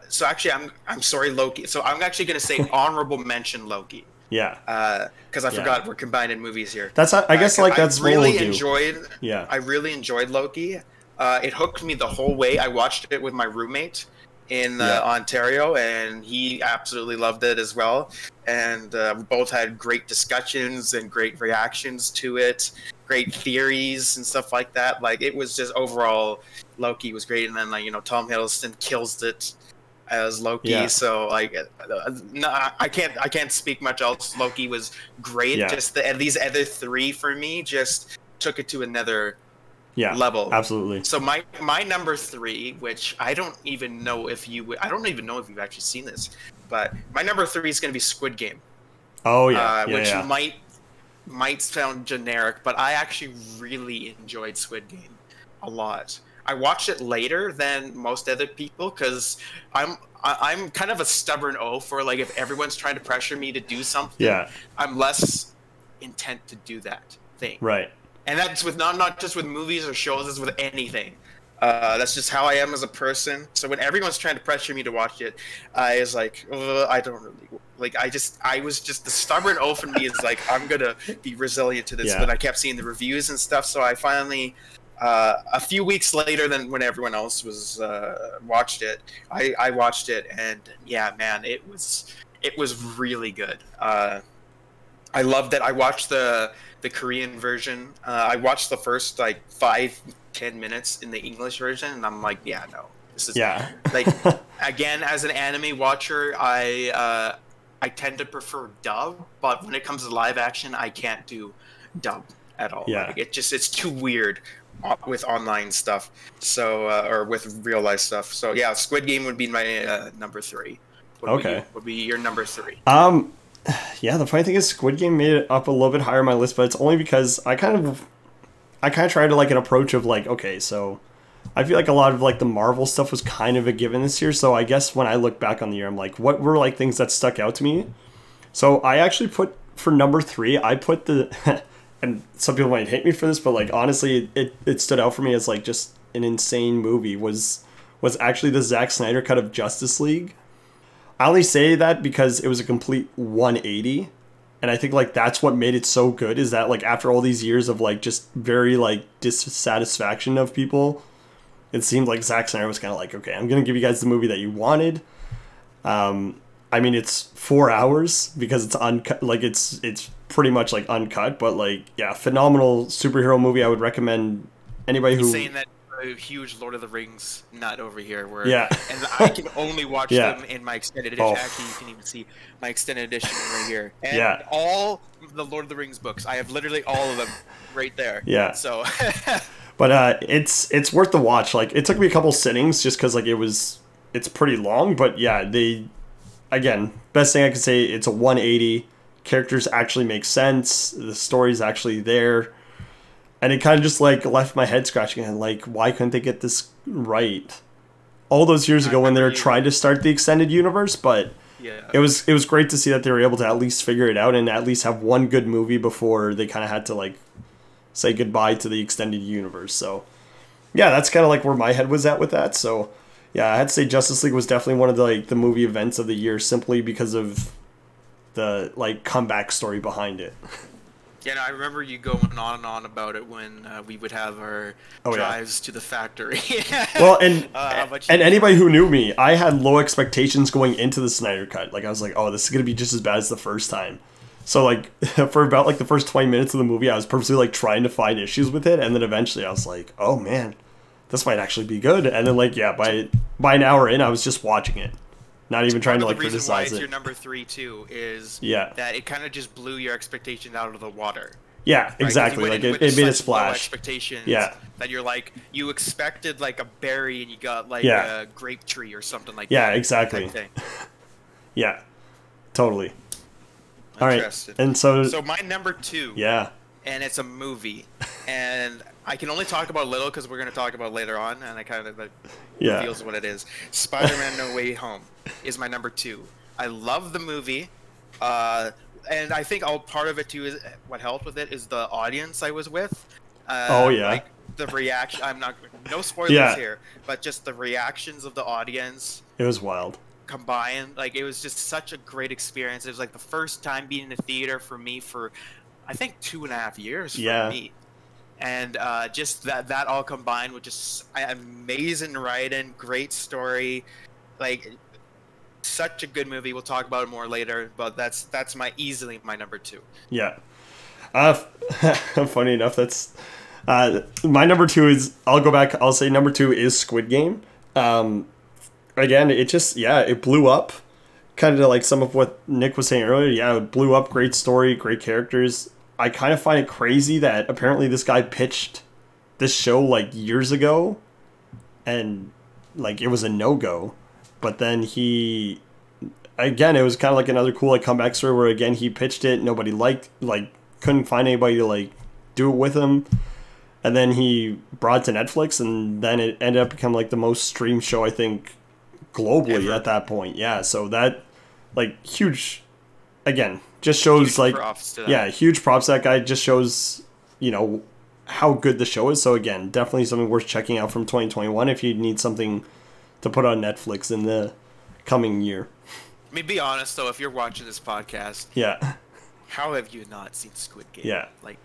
So actually, I'm sorry, Loki. So I'm actually going to say honorable mention Loki. Yeah. Because I forgot we're combining movies here. That's I guess like that's I really what we'll enjoyed. Do. Yeah. I really enjoyed Loki. It hooked me the whole way. I watched it with my roommate in Ontario, and he absolutely loved it as well. And we both had great discussions and great reactions to it, great theories and stuff like that. Like it was just overall, Loki was great. And then Tom Hiddleston kills it as Loki. Yeah. So like, no, I can't speak much else. Loki was great. Yeah. Just these other 3 for me just took it to another level. Absolutely. So my number 3, which I don't even know if you've actually seen this, but my number 3 is going to be Squid Game. Oh yeah. Which might sound generic, but I actually really enjoyed Squid Game a lot. I watched it later than most other people because I'm kind of a stubborn for like if everyone's trying to pressure me to do something, I'm less intent to do that thing. Right. And that's with not just with movies or shows, it's with anything. That's just how I am as a person. So when everyone's trying to pressure me to watch it, I was like, I don't really like. I was just the stubborn in me is like I'm gonna be resilient to this. But I kept seeing the reviews and stuff, so I finally. A few weeks later than when everyone else was watched it, I watched it, and yeah, man, it was really good. I loved it. I watched the Korean version. I watched the first like 5-10 minutes in the English version, and I'm like, yeah, no, this is like again as an anime watcher, I tend to prefer dub, but when it comes to live action, I can't do dub at all. Yeah, like, it's too weird with online stuff, so or with real life stuff. So yeah, Squid Game would be my number 3. What would be your number 3? Yeah, the funny thing is Squid Game made it up a little bit higher on my list, but it's only because I kind of tried to like an approach of like, okay, so I feel like a lot of like the Marvel stuff was kind of a given this year. So I guess when I look back on the year, I'm like, what were like things that stuck out to me? So I actually put for number 3, I put the and some people might hate me for this, but like honestly, it stood out for me as like just an insane movie was actually the Zack Snyder cut of Justice League. I only say that because it was a complete 180, and I think like that's what made it so good is that like after all these years of like just very like dissatisfaction of people, it seemed like Zack Snyder was kind of like, okay, I'm gonna give you guys the movie that you wanted. I mean, it's 4 hours because it's uncut. Like it's pretty much like uncut, but like yeah, phenomenal superhero movie. I would recommend anybody who saying that a huge Lord of the Rings nut over here, where yeah, and I can only watch yeah. them in my extended edition. Oh. Actually, you can even see my extended edition right here, and Yeah. all the Lord of the Rings books. I have literally all of them right there. Yeah. So. But it's worth the watch. Like it took me a couple sittings just because like it's pretty long. But yeah, again, best thing I can say, it's a 180. Characters actually make sense. The story's actually there, and it kind of just like left my head scratching. And like, why couldn't they get this right all those years ago when they were trying to start the extended universe? But Yeah. it was great to see that they were able to at least figure it out and at least have one good movie before they kind of had to like say goodbye to the extended universe. So yeah, that's kind of like where my head was at with that. So yeah, I had to say Justice League was definitely one of the like the movie events of the year simply because of the like comeback story behind it. Yeah, no, I remember you going on and on about it when we would have our drives to the factory. Well, and but and anybody who knew me, I had low expectations going into the Snyder Cut. Like I was like, oh, this is gonna be just as bad as the first time. So like for about like the first 20 minutes of the movie, I was purposely like trying to find issues with it, and then eventually I was like, oh man, this might actually be good. And then like yeah, by an hour in, I was just watching it. Not even trying to like criticize it. The reason why it's your number 3 too is that it kind of just blew your expectations out of the water. Yeah, right? exactly. Like it made a splash. Expectations. Yeah. That you're like you expected like a berry and you got like a grape tree or something like that. Yeah, exactly. Yeah, totally. All right, and so my number 2. Yeah. And it's a movie, and I can only talk about little because we're going to talk about it later on, and I kind of reveals what it is. Spider-Man: No Way Home is my number 2. I love the movie, and I think part of it too is what helped with it is the audience I was with. Like the reaction. No spoilers here, but just the reactions of the audience. It was wild. Combined, like it was just such a great experience. It was like the first time being in a theater for me for, I think 2.5 years for me. And just that all combined with just amazing writing, great story, like such a good movie. We'll talk about it more later, but that's easily my number 2. Yeah. Funny enough, that's my number 2 is, I'll say number 2 is Squid Game. Again, it just, it blew up. Kind of like some of what Nick was saying earlier. Yeah, it blew up. Great story, great characters. I kind of find it crazy that apparently this guy pitched this show like years ago and like it was a no-go. But then it was kind of like another cool like comeback story where again he pitched it, nobody couldn't find anybody to like do it with him. And then he brought it to Netflix and then it ended up becoming like the most streamed show I think globally at that point. Yeah, so that like huge, again, just shows huge huge props to that guy. Just shows how good the show is. So again, definitely something worth checking out from 2021 if you need something to put on Netflix in the coming year. Let me be honest though, if you're watching this podcast, how have you not seen Squid Game? Yeah, like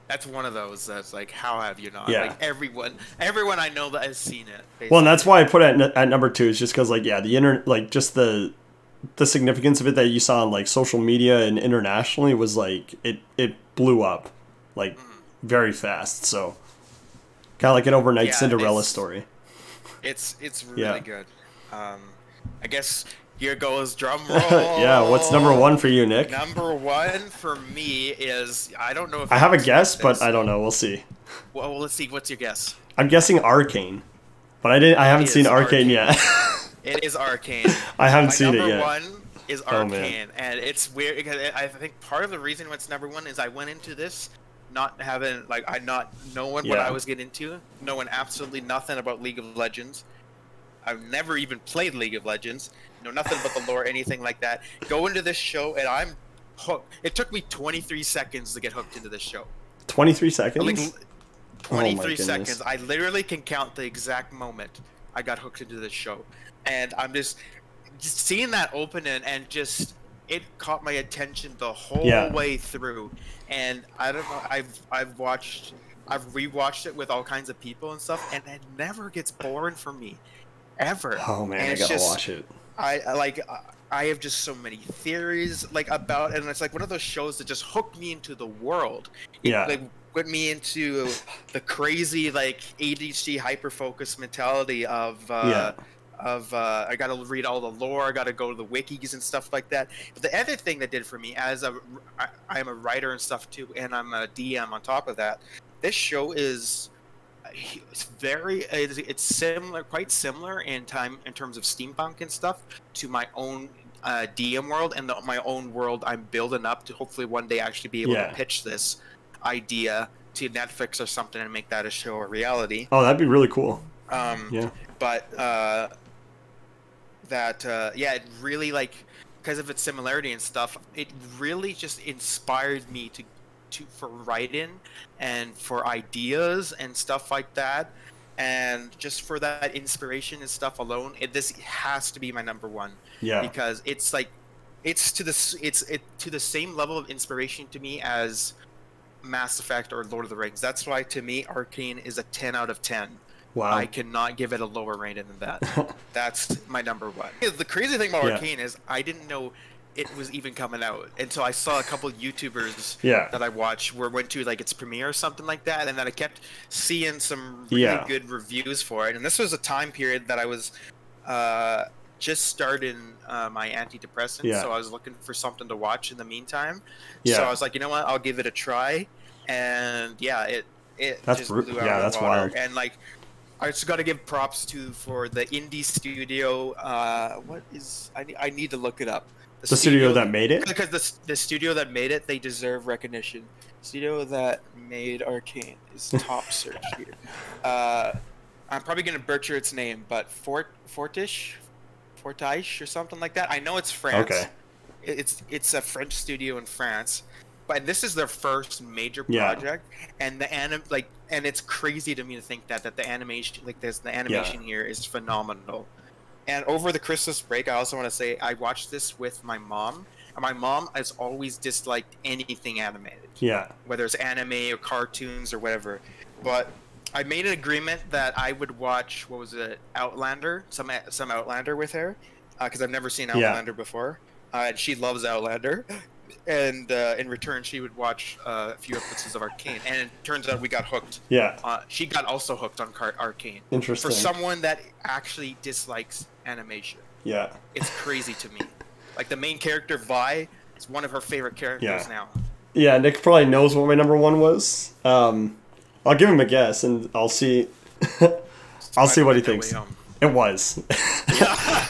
that's one of those that's like, how have you not? Yeah. Like everyone I know that has seen it. Basically. Well, and that's why I put it at number 2 is just because like the just the significance of it that you saw on like social media and internationally was like it blew up like very fast. So kind of like an overnight Cinderella story. It's really good. I guess here goes drum roll. Yeah, what's number 1 for you, Nick? Number 1 for me is, I don't know if I have a guess, but I don't know. We'll see. Well, let's see. What's your guess? I'm guessing Arcane, but I haven't seen Arcane yet. It is Arcane. I haven't seen it yet. Number 1 is Arcane, and it's weird because I think part of the reason why it's number 1 is I went into this not having not knowing what I was getting into, knowing absolutely nothing about League of Legends. I've never even played League of Legends. Know nothing about the lore, anything like that. Go into this show and I'm hooked. It took me 23 seconds to get hooked into this show. 23 seconds? Like 23 seconds. I literally can count the exact moment I got hooked into this show. And I'm just seeing that open and just it caught my attention the whole way through. And I don't know, I've rewatched it with all kinds of people and stuff, and it never gets boring for me. Ever. Oh man, I gotta watch it. I have just so many theories like about, and it's like one of those shows that just hooked me into the world. Like put me into the crazy like ADHD hyper focus mentality of I got to read all the lore, I got to go to the wikis and stuff like that. But the other thing that did for me, I am a writer and stuff too, and I'm a DM on top of that. This show is it's similar, quite similar in terms of steampunk and stuff to my own DM world and my own world I'm building up to hopefully one day actually be able to pitch this idea to Netflix or something and make that a show a reality. Oh, that'd be really cool. But it really, like, because of its similarity and stuff, it really just inspired me for writing and for ideas and stuff like that, and just for that inspiration and stuff alone, this has to be my number one. Because it's like it's to the same level of inspiration to me as Mass Effect or Lord of the Rings. That's why to me Arcane is a 10 out of 10. Wow. I cannot give it a lower rating than that. That's my number one. The crazy thing about Arcane is I didn't know it was even coming out until I saw a couple of YouTubers that I watched went to like its premiere or something like that, and then I kept seeing some really good reviews for it. And this was a time period that I was just starting my antidepressants, so I was looking for something to watch in the meantime. So I was like, you know what, I'll give it a try. And it just blew out of the water. Wild. And like, I just got to give props for the indie studio. I need to look it up. The studio that made it? Because the studio that made it, they deserve recognition. Studio that made Arcane is top search here. I'm probably going to butcher its name, but Fortiche or something like that. I know it's France. Okay. It's a French studio in France. But this is their first major project, and and it's crazy to me to think that the animation, the animation here is phenomenal. And over the Christmas break, I also want to say I watched this with my mom, and my mom has always disliked anything animated. Whether it's anime or cartoons or whatever. But I made an agreement that I would watch Outlander, some Outlander with her, because I've never seen Outlander before, and she loves Outlander. And in return, she would watch a few episodes of Arcane, and it turns out we got hooked. She got also hooked on Arcane. Interesting. For someone that actually dislikes animation. It's crazy to me. Like the main character, Vi, is one of her favorite characters now. Nick probably knows what my number one was. I'll give him a guess, and I'll see. I'll see what he thinks. It was.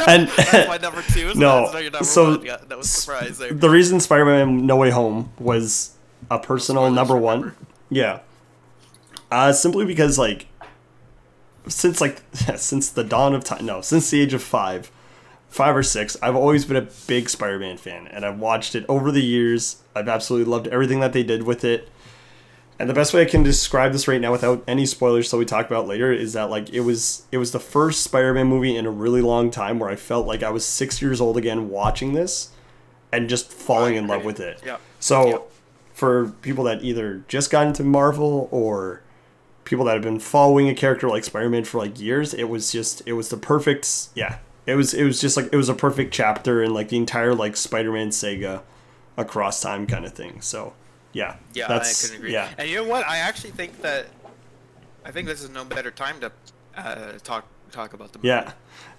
And that's my number two. No, so that was surprising. The reason Spider-Man No Way Home was a personal number one. Simply because since the dawn of time, since the age of five or six, I've always been a big Spider-Man fan, and I've watched it over the years. I've absolutely loved everything that they did with it. And the best way I can describe this right now without any spoilers, so we talk about later, is that it was the first Spider-Man movie in a really long time where I felt like I was 6 years old again watching this and just falling in love with it. So for people that either just got into Marvel or people that have been following a character like Spider-Man for years, it was the perfect it was a perfect chapter in the entire Spider-Man saga across time kind of thing. So I couldn't agree. And you know what? I actually think that this is no better time to talk about the movie.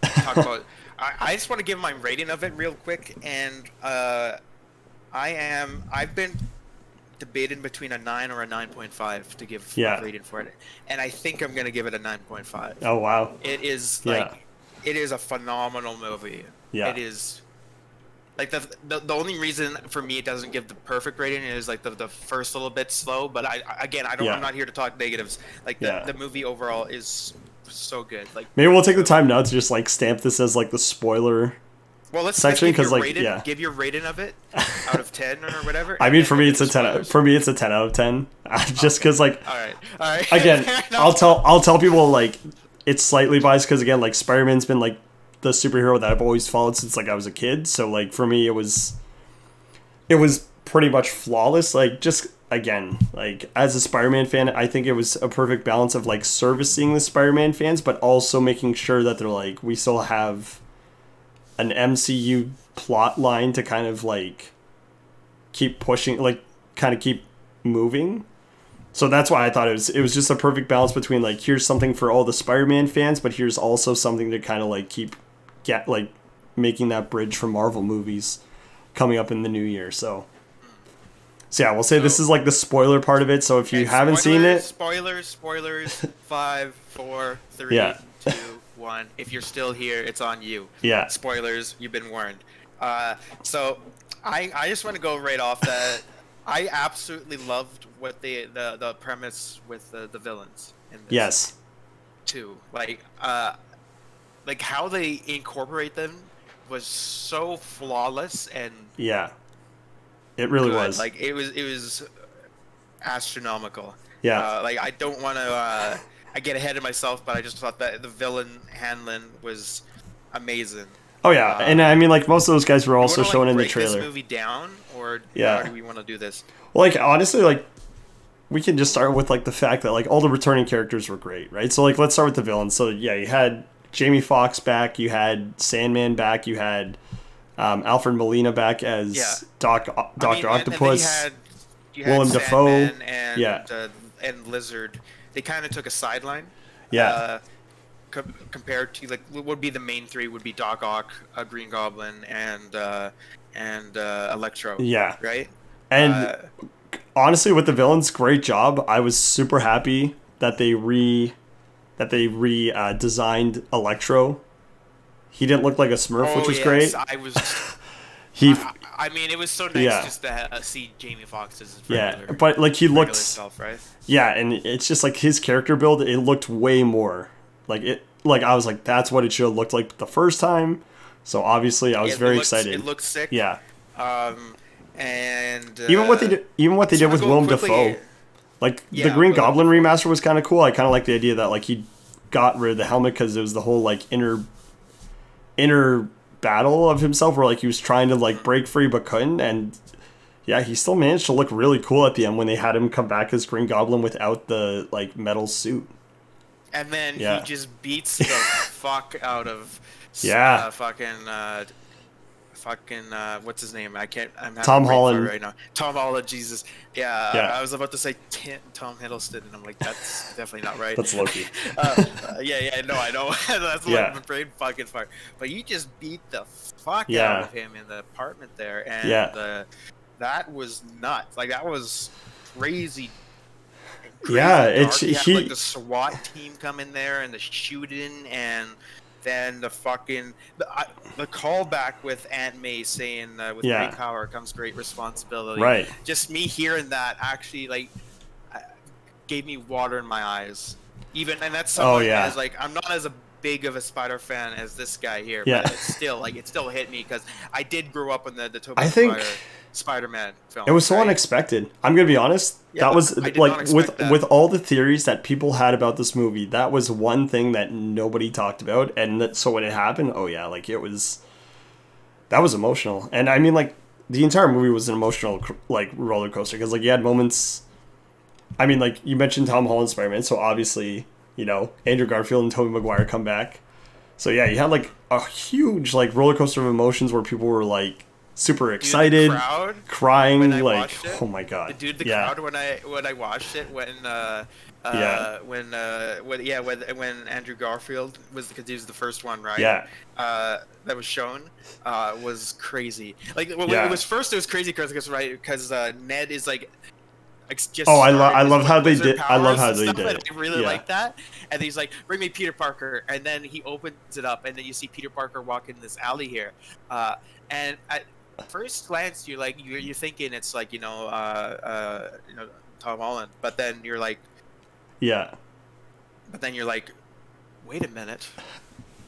Talk about. I just want to give my rating of it real quick, and I've been debating between a 9 or a 9.5 to give a rating for it, and I think I'm gonna give it a 9.5. Oh wow! It is it is a phenomenal movie. It is. The only reason for me it doesn't give the perfect rating is the first little bit slow, but I'm not here to talk negatives. The movie overall is so good. Maybe we'll take the time now to just stamp this as the spoiler section, because give your rating of it out of 10 or whatever. I mean, for me it's a 10. For me it's a 10 out of 10. Just because all right. Again, I'll tell people it's slightly biased because again Spider-Man's been the superhero that I've always followed since I was a kid. So for me it was pretty much flawless. Just again, as a Spider-Man fan, I think it was a perfect balance of servicing the Spider-Man fans, but also making sure that they're we still have an MCU plot line to kind of like keep pushing, like kind of keep moving. So that's why I thought it was just a perfect balance between like, here's something for all the Spider-Man fans, but here's also something to kind of like making that bridge for Marvel movies coming up in the new year. So yeah, we'll say this is like the spoiler part of it. So if you haven't seen it, spoilers, 5, 4, 3, 2, 1. If you're still here, it's on you. Yeah. Spoilers, you've been warned. So I just want to go right off that I absolutely loved what the premise with the villains in this. Yes. Too. Like how they incorporate them was so flawless and yeah. It really good. was. Like it was astronomical. Yeah. Like I don't want to I get ahead of myself, but I just thought that the villain handling was amazing. Oh yeah, and I mean, like most of those guys were also shown in the trailer. Break this movie down, or yeah, how do we want to do this? Well, like honestly, like we can just start with like the fact that like all the returning characters were great, right? So like let's start with the villains. So yeah, you had Jamie Foxx back, you had Sandman back, you had Alfred Molina back as Dr. Octopus. And you had Willem Dafoe, and Lizard. They kind of took a sideline. Yeah. Compared to like what would be the main three would be Doc Ock, Green Goblin, and Electro. Yeah. Right. And honestly, with the villains, great job. I was super happy that they designed Electro. He didn't look like a Smurf, which was great. I was. I mean, it was so nice just to see Jamie Foxx as regular, but like he looked self, right? Yeah, and it's just like his character build. It looked way more like it. Like I was like, that's what it should have looked like the first time. So obviously, I was very excited. It looked sick. Yeah. And even what they did with Willem Dafoe, like the Green Goblin remaster was kind of cool. I kind of like the idea that like he got rid of the helmet because it was the whole like inner battle of himself where like he was trying to like break free but couldn't, and yeah, he still managed to look really cool at the end when they had him come back as Green Goblin without the like metal suit. And then he just beats the fuck out of fucking what's his name? I'm having Tom Holland right now. Tom Holland, Jesus. Yeah. I was about to say Tom Hiddleston, and I'm like, that's definitely not right. That's Loki. No, I know. That's like my brain fucking fart. But you just beat the fuck out of him in the apartment there, and that was nuts. Like that was crazy. It's like the SWAT team come in there and the shooting, and then the fucking the callback with Aunt May saying with great power comes great responsibility. Right. Just me hearing that actually like gave me water in my eyes. And that's someone as like I'm not as big of a Spider fan as this guy here, but it's still like it still hit me because I did grow up in the Tobey Spider-Man film. It was so unexpected. I'm gonna be honest. That was like with all the theories that people had about this movie, that was one thing that nobody talked about, and so when it happened, like that was emotional. And I mean, like the entire movie was an emotional like roller coaster because like you had moments. I mean, like you mentioned Tom Holland Spider-Man, so obviously Andrew Garfield and Tobey Maguire come back. So yeah, you had like a huge like roller coaster of emotions where people were like super excited, crying, like oh my god. The crowd when I watched it when Andrew Garfield was, because he was the first one, right? Yeah. That was shown was crazy. Like it was crazy because Ned is like just I love how they did. I love how they did it. I really like that. And he's like, "Bring me Peter Parker," and then he opens it up, and then you see Peter Parker walk in this alley here, and at first glance, you're thinking it's like Tom Holland, but then you're like, wait a minute,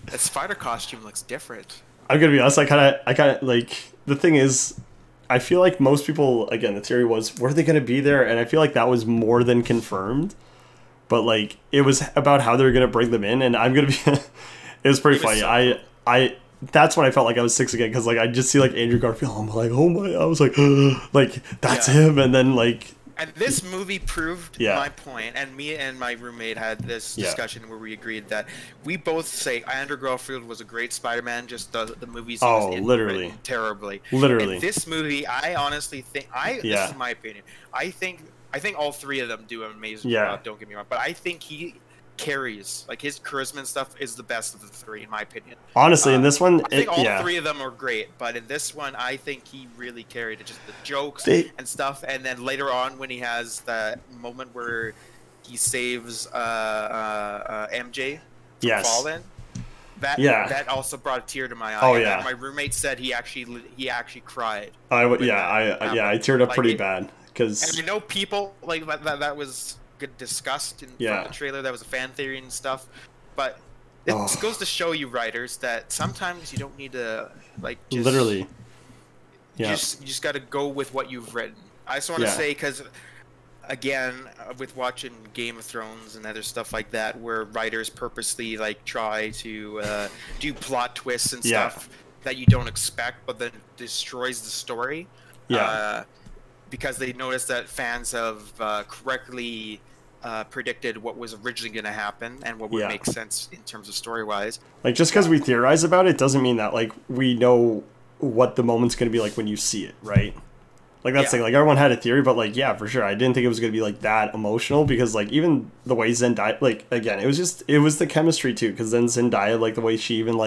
that spider costume looks different. I'm gonna be honest. I kind of like the thing is. I feel like most people, again, the theory was, were they going to be there? And I feel like that was more than confirmed. But, like, it was about how they were going to bring them in. And I'm going to be... it was pretty funny. I that's when I felt like I was 6 again. Because, like, I just see, like, Andrew Garfield. I'm like, oh, my... I was like, like, that's him. And then, like, And this movie proved Yeah. my point, and me and my roommate had this Yeah. discussion where we agreed that we both say Andrew Garfield was a great Spider-Man, just the movies he was in literally. written terribly. Literally. And this movie, I honestly think, this is my opinion, I think all three of them do an amazing job, don't get me wrong, but I think he carries, like, his charisma and stuff is the best of the three in my opinion. Honestly, in this one, I think all three of them are great, but in this one I think he really carried it, just the jokes and stuff. And then later on when he has that moment where he saves MJ from falling, that also brought a tear to my eye. And my roommate said he actually cried. I teared up pretty bad, because I know people like that was discussed in from the trailer. That was a fan theory and stuff, but it goes to show you, writers, that sometimes you don't need to just literally you just got to go with what you've written. I just want to say, because again, with watching Game of Thrones and other stuff like that, where writers purposely try to do plot twists and stuff that you don't expect, but then destroys the story, because they noticed that fans have correctly predicted what was originally going to happen and what would make sense in terms of story-wise. Just because we theorize about it doesn't mean that we know what the moment's going to be like when you see it, right? That's the thing. Everyone had a theory, but for sure, I didn't think it was going to be that emotional, because even the way Zendaya, again, it was the chemistry too, because then Zendaya, the way she even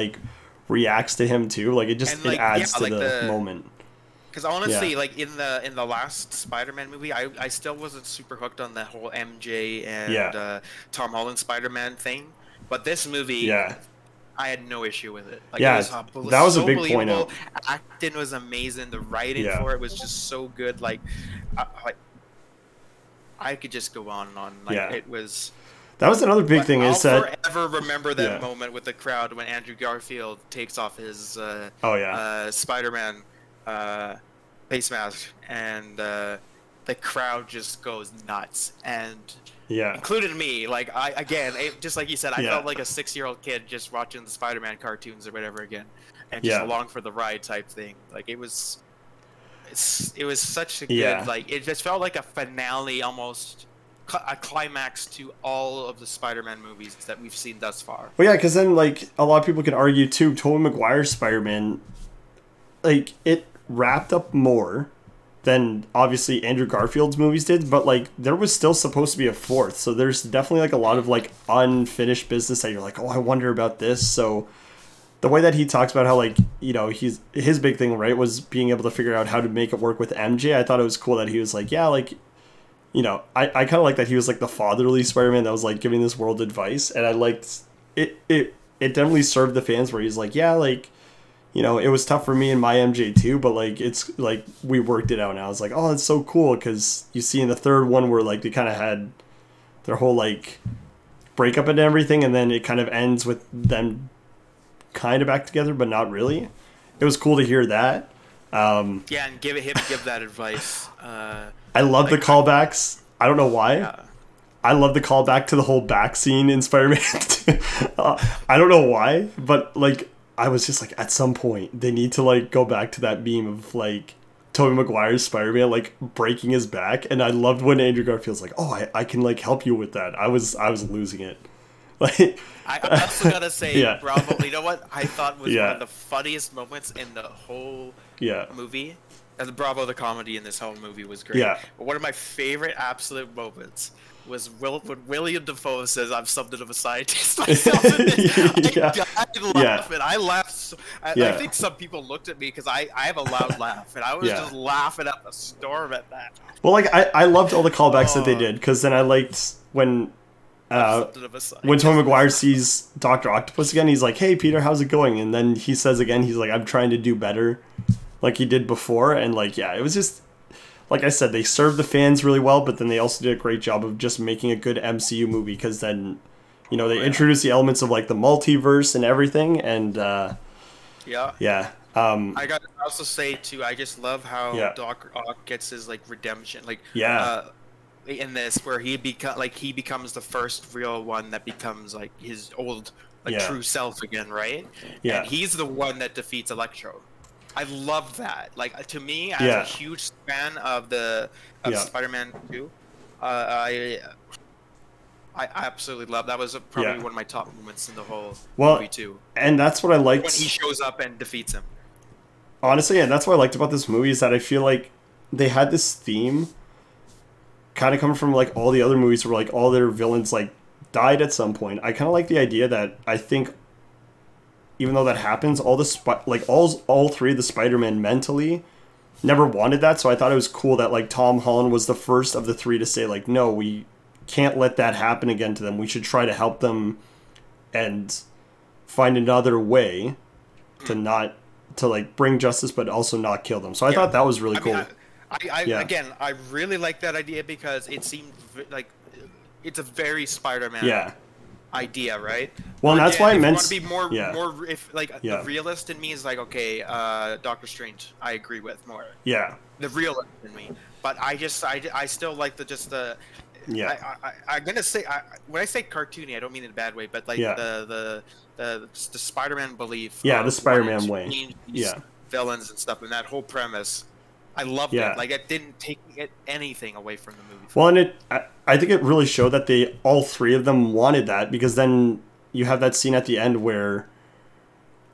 reacts to him too, it adds to the moment. Because honestly, in the last Spider-Man movie, I still wasn't super hooked on that whole MJ and Tom Holland Spider-Man thing. But this movie, I had no issue with it. That was a big point out. Acting was amazing. The writing for it was just so good. I could just go on and on. It was. That was another big thing. Is that I'll forever remember that moment with the crowd when Andrew Garfield takes off his Spider-Man face mask, and the crowd just goes nuts, and including me. Just like you said, I felt like a 6-year-old kid just watching the Spider-Man cartoons or whatever again, and just along for the ride type thing. It was such a good it just felt like a finale, almost a climax to all of the Spider-Man movies that we've seen thus far. Well, yeah, because then a lot of people can argue too, Tobey Maguire's Spider-Man, it wrapped up more than obviously Andrew Garfield's movies did, but there was still supposed to be a fourth, so there's definitely a lot of unfinished business that you're I wonder about this. So the way that he talks about how his big thing, right, was being able to figure out how to make it work with MJ. I thought it was cool that he was I kind of like that he was the fatherly Spider-Man that was giving this world advice, and I liked it. It definitely served the fans, where he's it was tough for me and my MJ too, but it's we worked it out. And I was oh, it's so cool, because you see in the third one where they kind of had their whole breakup and everything, and then it kind of ends with them kind of back together, but not really. It was cool to hear that. And give that advice. I love the callbacks. I don't know why. Yeah. I love the callback to the whole back scene in Spider-Man. I don't know why, but I was just at some point they need to go back to that meme of Tobey Maguire's Spider-Man breaking his back, and I loved when Andrew Garfield's I can help you with that. I was losing it. I also gotta say, bravo. You know what I thought was one of the funniest moments in the whole movie? And Bravo, the comedy in this whole movie was great. Yeah. But one of my favorite absolute moments was when William Dafoe says, "I'm something of a scientist myself." I died laughing. I laughed. I think some people looked at me because I have a loud laugh, and I was just laughing up a storm at that. Well, I loved all the callbacks that they did, because then I liked when Tobey Maguire sees Dr. Octopus again, he's "Hey Peter, how's it going?" And then he says again, he's "I'm trying to do better," like he did before. And it was just, like I said, they served the fans really well, but then they also did a great job of just making a good MCU movie, because then they introduced the elements of the multiverse and everything. And I gotta also say too, I just love how Doc Ock gets his redemption, in this, where he becomes the first real one that becomes his old true self again, right? And he's the one that defeats Electro. I love that. Like to me, as Yeah. a huge fan of Yeah. Spider-Man 2, I absolutely love that. Was probably Yeah. one of my top moments in the whole Well, movie too. and that's what I When he liked. shows up and defeats him. Honestly, and that's what I liked about this movie is that I feel like they had this theme kind of coming from like all the other movies where like all their villains like died at some point. I kind of like the idea that I think even though that happens, all the like all three of the Spider-Men mentally never wanted that. So I thought it was cool that like Tom Holland was the first of the three to say like, no, we can't let that happen again to them. We should try to help them and find another way to not to like bring justice, but also not kill them. So I thought that was really cool. Again, I really like that idea because it seemed like it's a very Spider-Man idea, right? Well, and that's why I meant to be more, if like the realist in me is like, okay, Doctor Strange, I agree with more. Yeah. The realist in me, but I still like I'm gonna say when I say cartoony, I don't mean in a bad way, but like the Spider-Man belief. Yeah, the Spider-Man way. Villains and stuff, and that whole premise. I loved it. Like it didn't take anything away from the movie. Well, and I think it really showed that they all three of them wanted that, because then you have that scene at the end where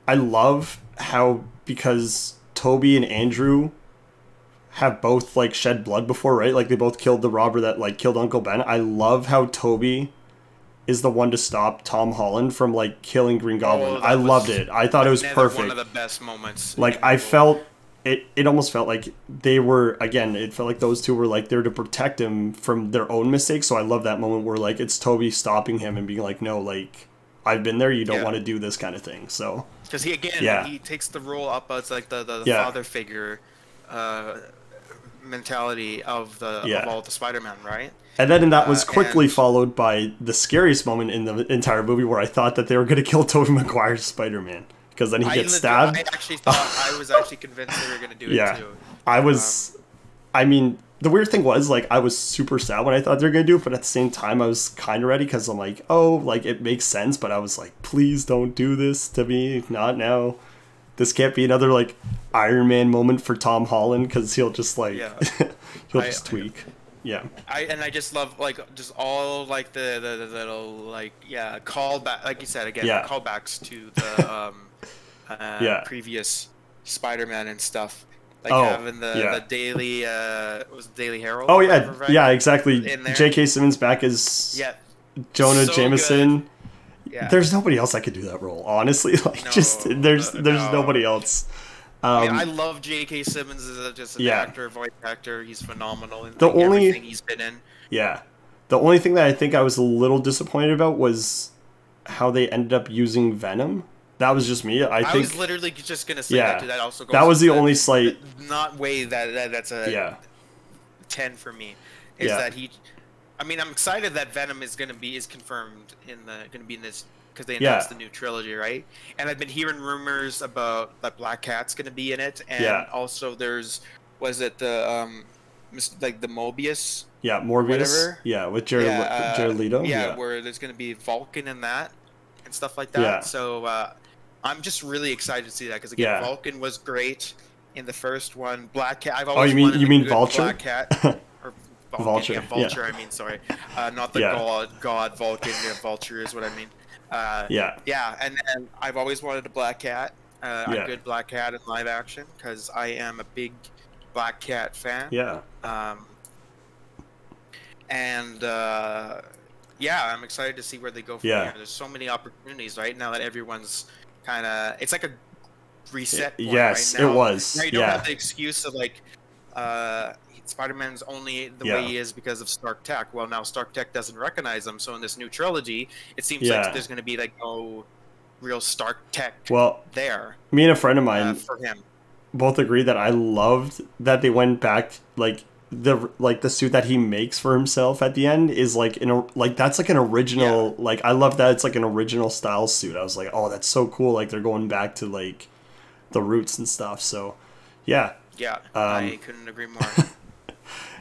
I love how, because Toby and Andrew have both like shed blood before, right? Like they both killed the robber that like killed Uncle Ben. I love how Toby is the one to stop Tom Holland from like killing Green Goblin. I loved it. I thought it was perfect. One of the best moments. Like I felt it almost felt like they were, again, it felt like those two were like there to protect him from their own mistakes. So I love that moment where like it's Toby stopping him and being like, no, like I've been there, you don't want to do this kind of thing. So because he takes the role up as like the father figure mentality of all the Spider-Man, right? And then that was quickly followed by the scariest moment in the entire movie, where I thought that they were going to kill Tobey Maguire's Spider-Man, because then he gets stabbed. I was actually convinced they were going to do it too. I mean, the weird thing was, like, I was super sad when I thought they were going to do it, but at the same time, I was kind of ready, because I'm like, oh, like, it makes sense, but I was like, please don't do this to me, not now. This can't be another, like, Iron Man moment for Tom Holland, because he'll just, like, he'll just tweak. Yeah. I just love like just all like the little like callback, like you said again, callbacks to the previous Spider-Man and stuff, like having the Daily was it Daily Herald. Oh yeah, whatever, right? Yeah, exactly. J.K. Simmons back as Jonah Jameson. Good. Yeah. There's nobody else that could do that role, honestly. Like there's nobody else. I mean, I love J.K. Simmons as just an actor, voice actor. He's phenomenal in everything he's been in. Yeah. The only thing that I think I was a little disappointed about was how they ended up using Venom. That was just me. I think, was literally just going to say that too. That also goes that was the only slight... Not way that's a 10 for me. Is that he... I mean, I'm excited that Venom is confirmed going to be in this, because they announced the new trilogy, right? And I've been hearing rumors about that Black Cat's going to be in it, and also was it the like the Mobius? Yeah, Morbius. Whatever. Yeah, with Jared Leto. Yeah, where there's going to be Vulcan in that and stuff like that. Yeah. So I'm just really excited to see that, because again, Vulcan was great in the first one. Black Cat. I've always you mean Vulture? Black Cat. Vulture. Yeah, Vulture. I mean, sorry, not the god Vulcan. Vulture is what I mean. And I've always wanted a Black Cat, a good Black Cat in live action, because I am a big Black Cat fan. Yeah. I'm excited to see where they go from here. There's so many opportunities right now that everyone's kind of. It's like a reset point right now. It was. Now you don't have the excuse of like. Spider-Man's only the way he is because of Stark Tech. Well, now Stark Tech doesn't recognize him, so in this new trilogy, it seems like there's going to be like no real Stark Tech there. Me and a friend of mine for him both agree that I loved that they went back, like the suit that he makes for himself at the end is like that's like an original like I love that it's like an original style suit. I was like, oh, that's so cool. Like they're going back to like the roots and stuff. So I couldn't agree more.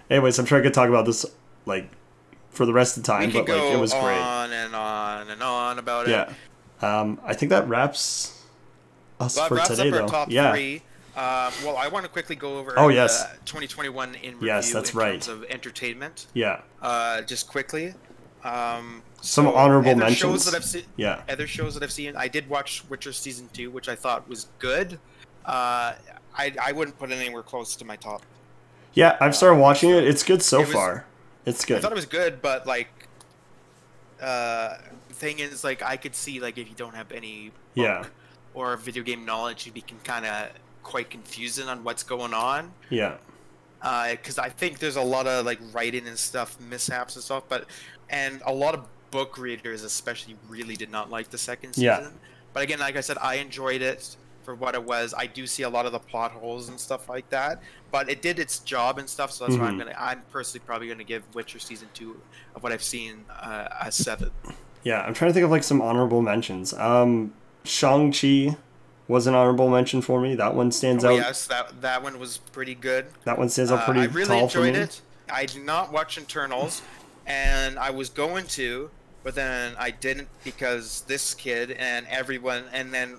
Anyways, I'm sure I could talk about this like for the rest of the time, but like it was great. On and on and on about it. I think that wraps us for today, though. Top three. Well, I want to quickly go over Oh, yes. 2021 in review Yes, that's in right. terms of entertainment. Yeah. Just quickly. Some So honorable other mentions. shows that I've seen. Yeah. Other shows that I've seen. I did watch Witcher season 2, which I thought was good. I wouldn't put it anywhere close to my top. Yeah, I've started watching it. It's good so It was- far. It's I good. thought it was good, but like, the thing is, like, I could see like if you don't have any book Yeah. or video game knowledge, you can kind of quite confusing on what's going on. Yeah. Because I think there's a lot of like writing and stuff mishaps and stuff, and a lot of book readers especially really did not like the second season. Yeah. But again, like I said, I enjoyed it for what it was. I do see a lot of the plot holes and stuff like that, but it did its job and stuff. So that's why I'm personally probably gonna give Witcher season 2 of what I've seen a 7. Yeah, I'm trying to think of like some honorable mentions. Shang-Chi was an honorable mention for me. That one stands out. Yes, that one was pretty good. That one stands out pretty I really tall for me. enjoyed it. I did not watch Internals, and I was going to, but then I didn't because this kid and everyone, and then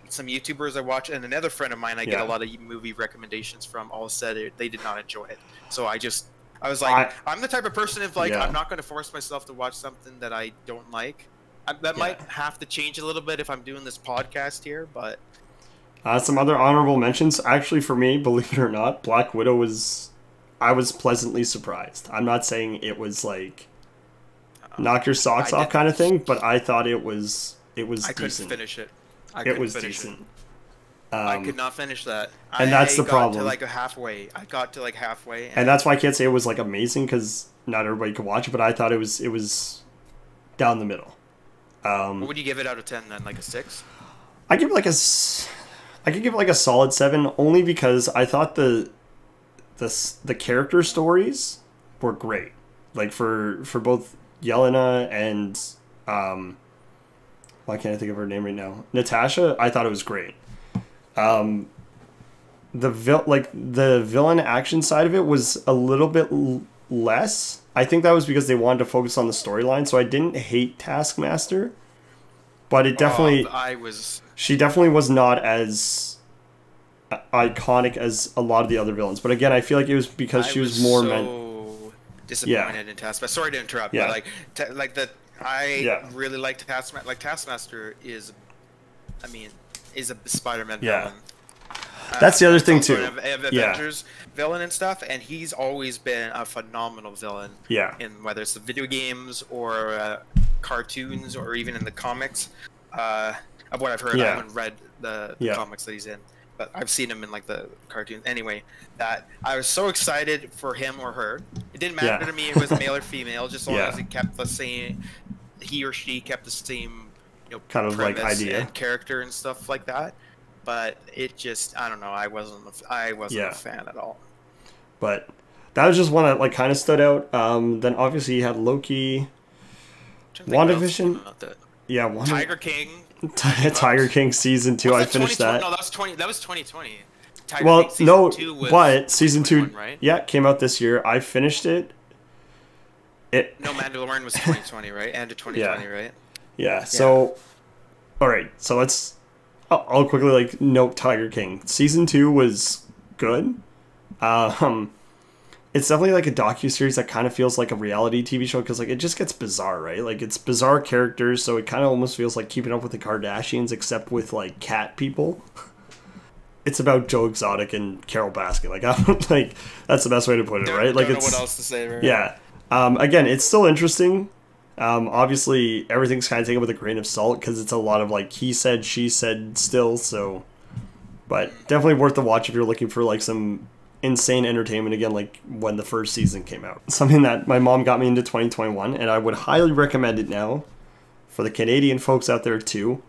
some YouTubers I watch, and another friend of mine I get a lot of movie recommendations from all said they did not enjoy it. So I was like, I'm the type of person if like I'm not going to force myself to watch something that I don't like. That might have to change a little bit if I'm doing this podcast here, but some other honorable mentions. Actually, for me, believe it or not, Black Widow was. I was pleasantly surprised. I'm not saying it was like knock your socks off kind of thing, but I thought it was. It was I decent. couldn't finish it. It was decent. I could not finish that. And that's the problem. I got to like I got to like halfway. And that's why I can't say it was like amazing because not everybody could watch it, but I thought it was down the middle. What would you give it out of 10 then? Like a 6? I could give it like a solid 7 only because I thought the character stories were great. Like for both Yelena and why can't I think of her name right now? Natasha, I thought it was great. The villain action side of it was a little bit less. I think that was because they wanted to focus on the storyline, so I didn't hate Taskmaster, but it definitely she definitely was not as iconic as a lot of the other villains. But again, I feel like it was because she was more disappointed in Taskmaster. Sorry to interrupt, but I really liked Taskmaster. Like Taskmaster is a Spider-Man villain. That's the other thing too. Avengers villain and stuff, and he's always been a phenomenal villain. Yeah. In whether it's the video games or cartoons or even in the comics, of what I've heard. I haven't read the comics that he's in, but I've seen him in like the cartoons. Anyway, that I was so excited for him or her. It didn't matter to me if it was male or female, just as long as it kept the same. He or she kept the same, kind of like idea and character and stuff like that. But it just, I don't know. I wasn't a fan at all. But that was just one that like kind of stood out. Then obviously you had Loki, WandaVision. Tiger King. Tiger King season 2. I finished that. No, that was 2020. Tiger King season 2 was but season 2, right? Came out this year. I finished it. No, Mandalorian was 2020, right? End of 2020, right? Yeah. So, all right. So I'll quickly like note Tiger King. Season 2 was good. It's definitely like a docuseries that kind of feels like a reality TV show because like it just gets bizarre, right? Like it's bizarre characters, so it kind of almost feels like Keeping Up with the Kardashians, except with like cat people. It's about Joe Exotic and Carol Baskin. Like that's the best way to put it, right? Like don't know what else to say, right? Yeah. Again, it's still interesting. Obviously, everything's kind of taken with a grain of salt because it's a lot of like he said, she said still. So, but definitely worth the watch if you're looking for like some insane entertainment again, like when the first season came out. Something that my mom got me into 2021, and I would highly recommend it now for the Canadian folks out there too.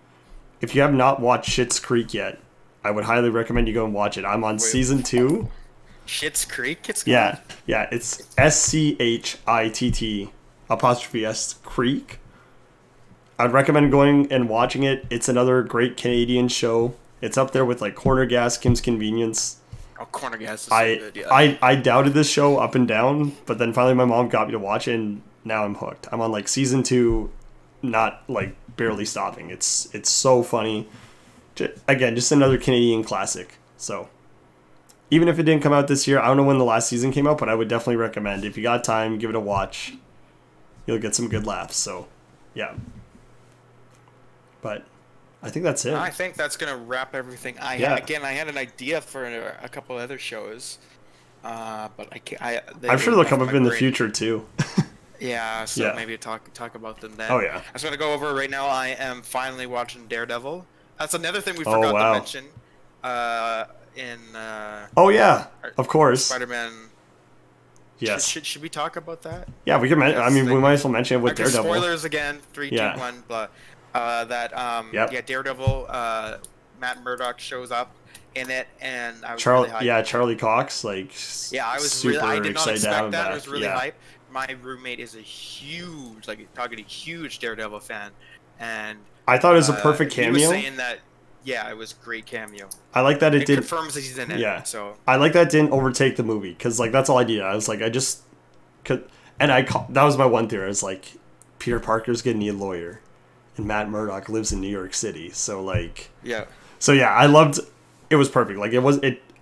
If you have not watched Schitt's Creek yet, I would highly recommend you go and watch it. I'm on season 2. Schitt's Creek? It's yeah, it's SCHITT''S Creek. I'd recommend going and watching it. It's another great Canadian show. It's up there with like Corner Gas, Kim's Convenience. Oh, Corner Gas is so good, yeah. I doubted this show up and down, but then finally my mom got me to watch it, and now I'm hooked. I'm on like season 2, not like barely stopping. It's so funny. Again, just another Canadian classic. So even if it didn't come out this year, I don't know when the last season came out, but I would definitely recommend, if you got time, give it a watch. You'll get some good laughs. So yeah. But I think that's it. I think that's gonna wrap everything. I had an idea for a couple other shows, but I can't. I'm sure they'll come up in the future too. Yeah, so maybe talk about them then. Oh yeah. I just want to go over right now. I am finally watching Daredevil. That's another thing we forgot to mention. Oh yeah, of course. Spiderman. Yes. Should we talk about that? Yeah, we can. I mean, we might as well mention it with Daredevil. Spoilers again. 3, 2, 1. Blah. Daredevil. Matt Murdock shows up in it, and I was really hyped. Charlie Cox. Like, I was super I did not excited to have expect him that. back. I was really hyped. My roommate is a huge Daredevil fan, and I thought it was a perfect cameo. He was saying that. Yeah, it was a great cameo. I like that it did. Confirms that he's in it. Yeah. So I like that it didn't overtake the movie, because like that's all I did. I was like, that was my one theory. I was like, Peter Parker's gonna need a lawyer, and Matt Murdock lives in New York City. So like, So I loved. It was perfect. Like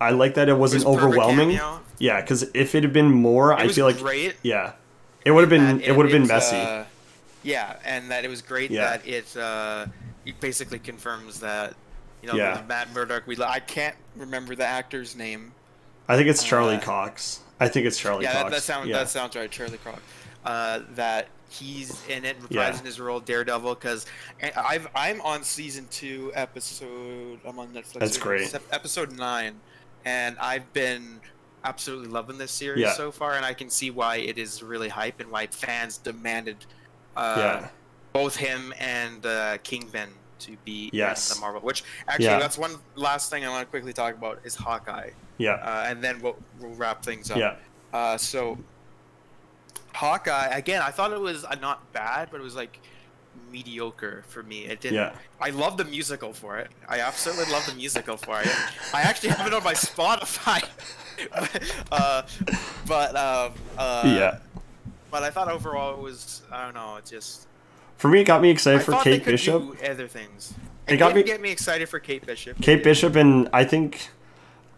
I like that it wasn't overwhelming. Yeah, because if it had been more, I feel like great. Yeah, it would have been. It would have been messy. And that it was great that it basically confirms that. Matt Murdock. I can't remember the actor's name. I think it's Charlie Cox. Cox. That sounds right, Charlie Cox. That he's in it, reprising his role, Daredevil. Because I'm on season 2 episode. I'm on Netflix. That's great. Episode 9, and I've been absolutely loving this series so far, and I can see why it is really hype and why fans demanded both him and Kingpin to be in the Marvel. Which actually, that's one last thing I want to quickly talk about is Hawkeye. And then we'll wrap things up. So Hawkeye, again, I thought it was not bad, but it was like mediocre for me. It didn't. I love the musical for it. I absolutely love the musical for it. I actually have it on my Spotify. But I thought overall it was, I don't know, it just. For me, it got me excited for Kate Bishop. Do other things. It didn't get me excited for Kate Bishop. Kate Bishop, and I think.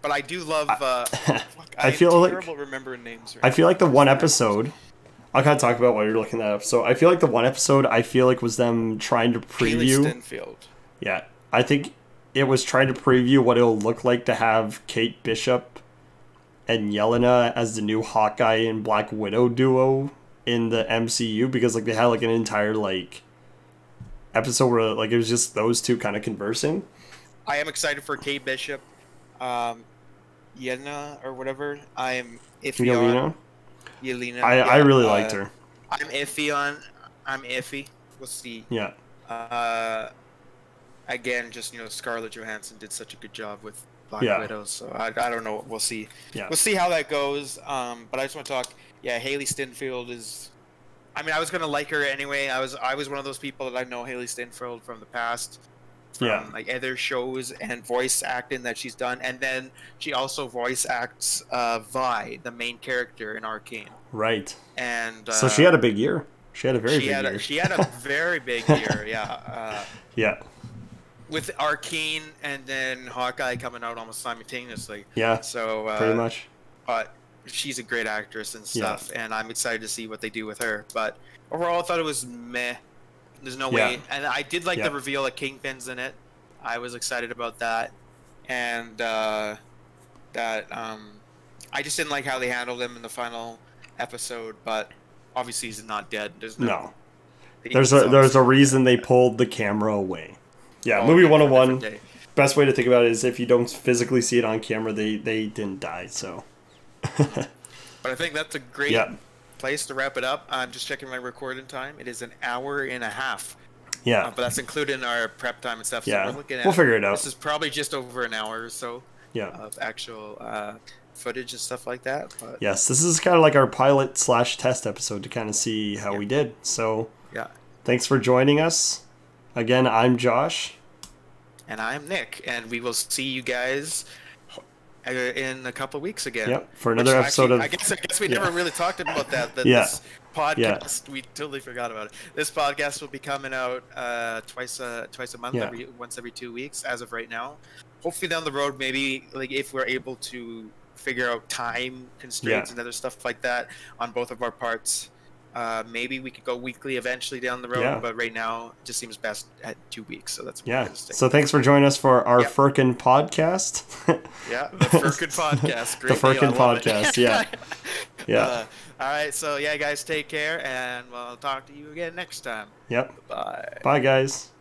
But I do love. I feel like terrible remembering names. I feel like the one episode. I'll kind of talk about while you're looking that up. So I feel like the one episode was them trying to preview. Haley Steinfeld. Yeah, I think it was trying to preview what it'll look like to have Kate Bishop and Yelena as the new Hawkeye and Black Widow duo in the MCU, because like they had like an entire like episode where like it was just those two kind of conversing. I am excited for Kate Bishop, Yelena or whatever. I am iffy on Yelena. I really liked her. I'm iffy. We'll see. Yeah. Again, just Scarlett Johansson did such a good job with Black Widow, so I don't know. We'll see. Yeah. We'll see how that goes. But I just want to talk. Yeah, Haley Steinfeld is. I mean, I was gonna like her anyway. I was one of those people that I know Haley Steinfeld from the past, from like other shows and voice acting that she's done, and then she also voice acts Vi, the main character in Arcane. Right. And so she had a big year. She had a very big year. She had a very big year. Yeah. With Arcane and then Hawkeye coming out almost simultaneously. Yeah. So pretty much. But she's a great actress and stuff, and I'm excited to see what they do with her. But overall, I thought it was meh. There's no way. And I did like the reveal that Kingpin's in it. I was excited about that. And I just didn't like how they handled him in the final episode. But obviously, he's not dead. There's a reason they pulled the camera away. Yeah, movie 101. Best way to think about it is if you don't physically see it on camera, they didn't die. So. But I think that's a great place to wrap it up. I'm just checking my recording time. It is an hour and a half. Yeah. But that's included in our prep time and stuff. So yeah. We're looking at, we'll figure it out. This is probably just over an hour or so of actual footage and stuff like that. But yes, this is kind of like our pilot / test episode to kind of see how we did. So thanks for joining us. Again, I'm Josh. And I'm Nick. And we will see you guys in a couple of weeks again. Yep, for another episode of. I guess we never really talked about that. This podcast, we totally forgot about it. This podcast will be coming out twice a month, once every 2 weeks, as of right now. hopefully down the road, maybe like if we're able to figure out time constraints and other stuff like that on both of our parts, maybe we could go weekly eventually down the road. But right now, it just seems best at 2 weeks. So that's So thanks for joining us for our Firkin Podcast. The Firkin Podcast. Great the Firkin Podcast. All right. So guys, take care, and we'll talk to you again next time. Yep. Bye. Bye, guys.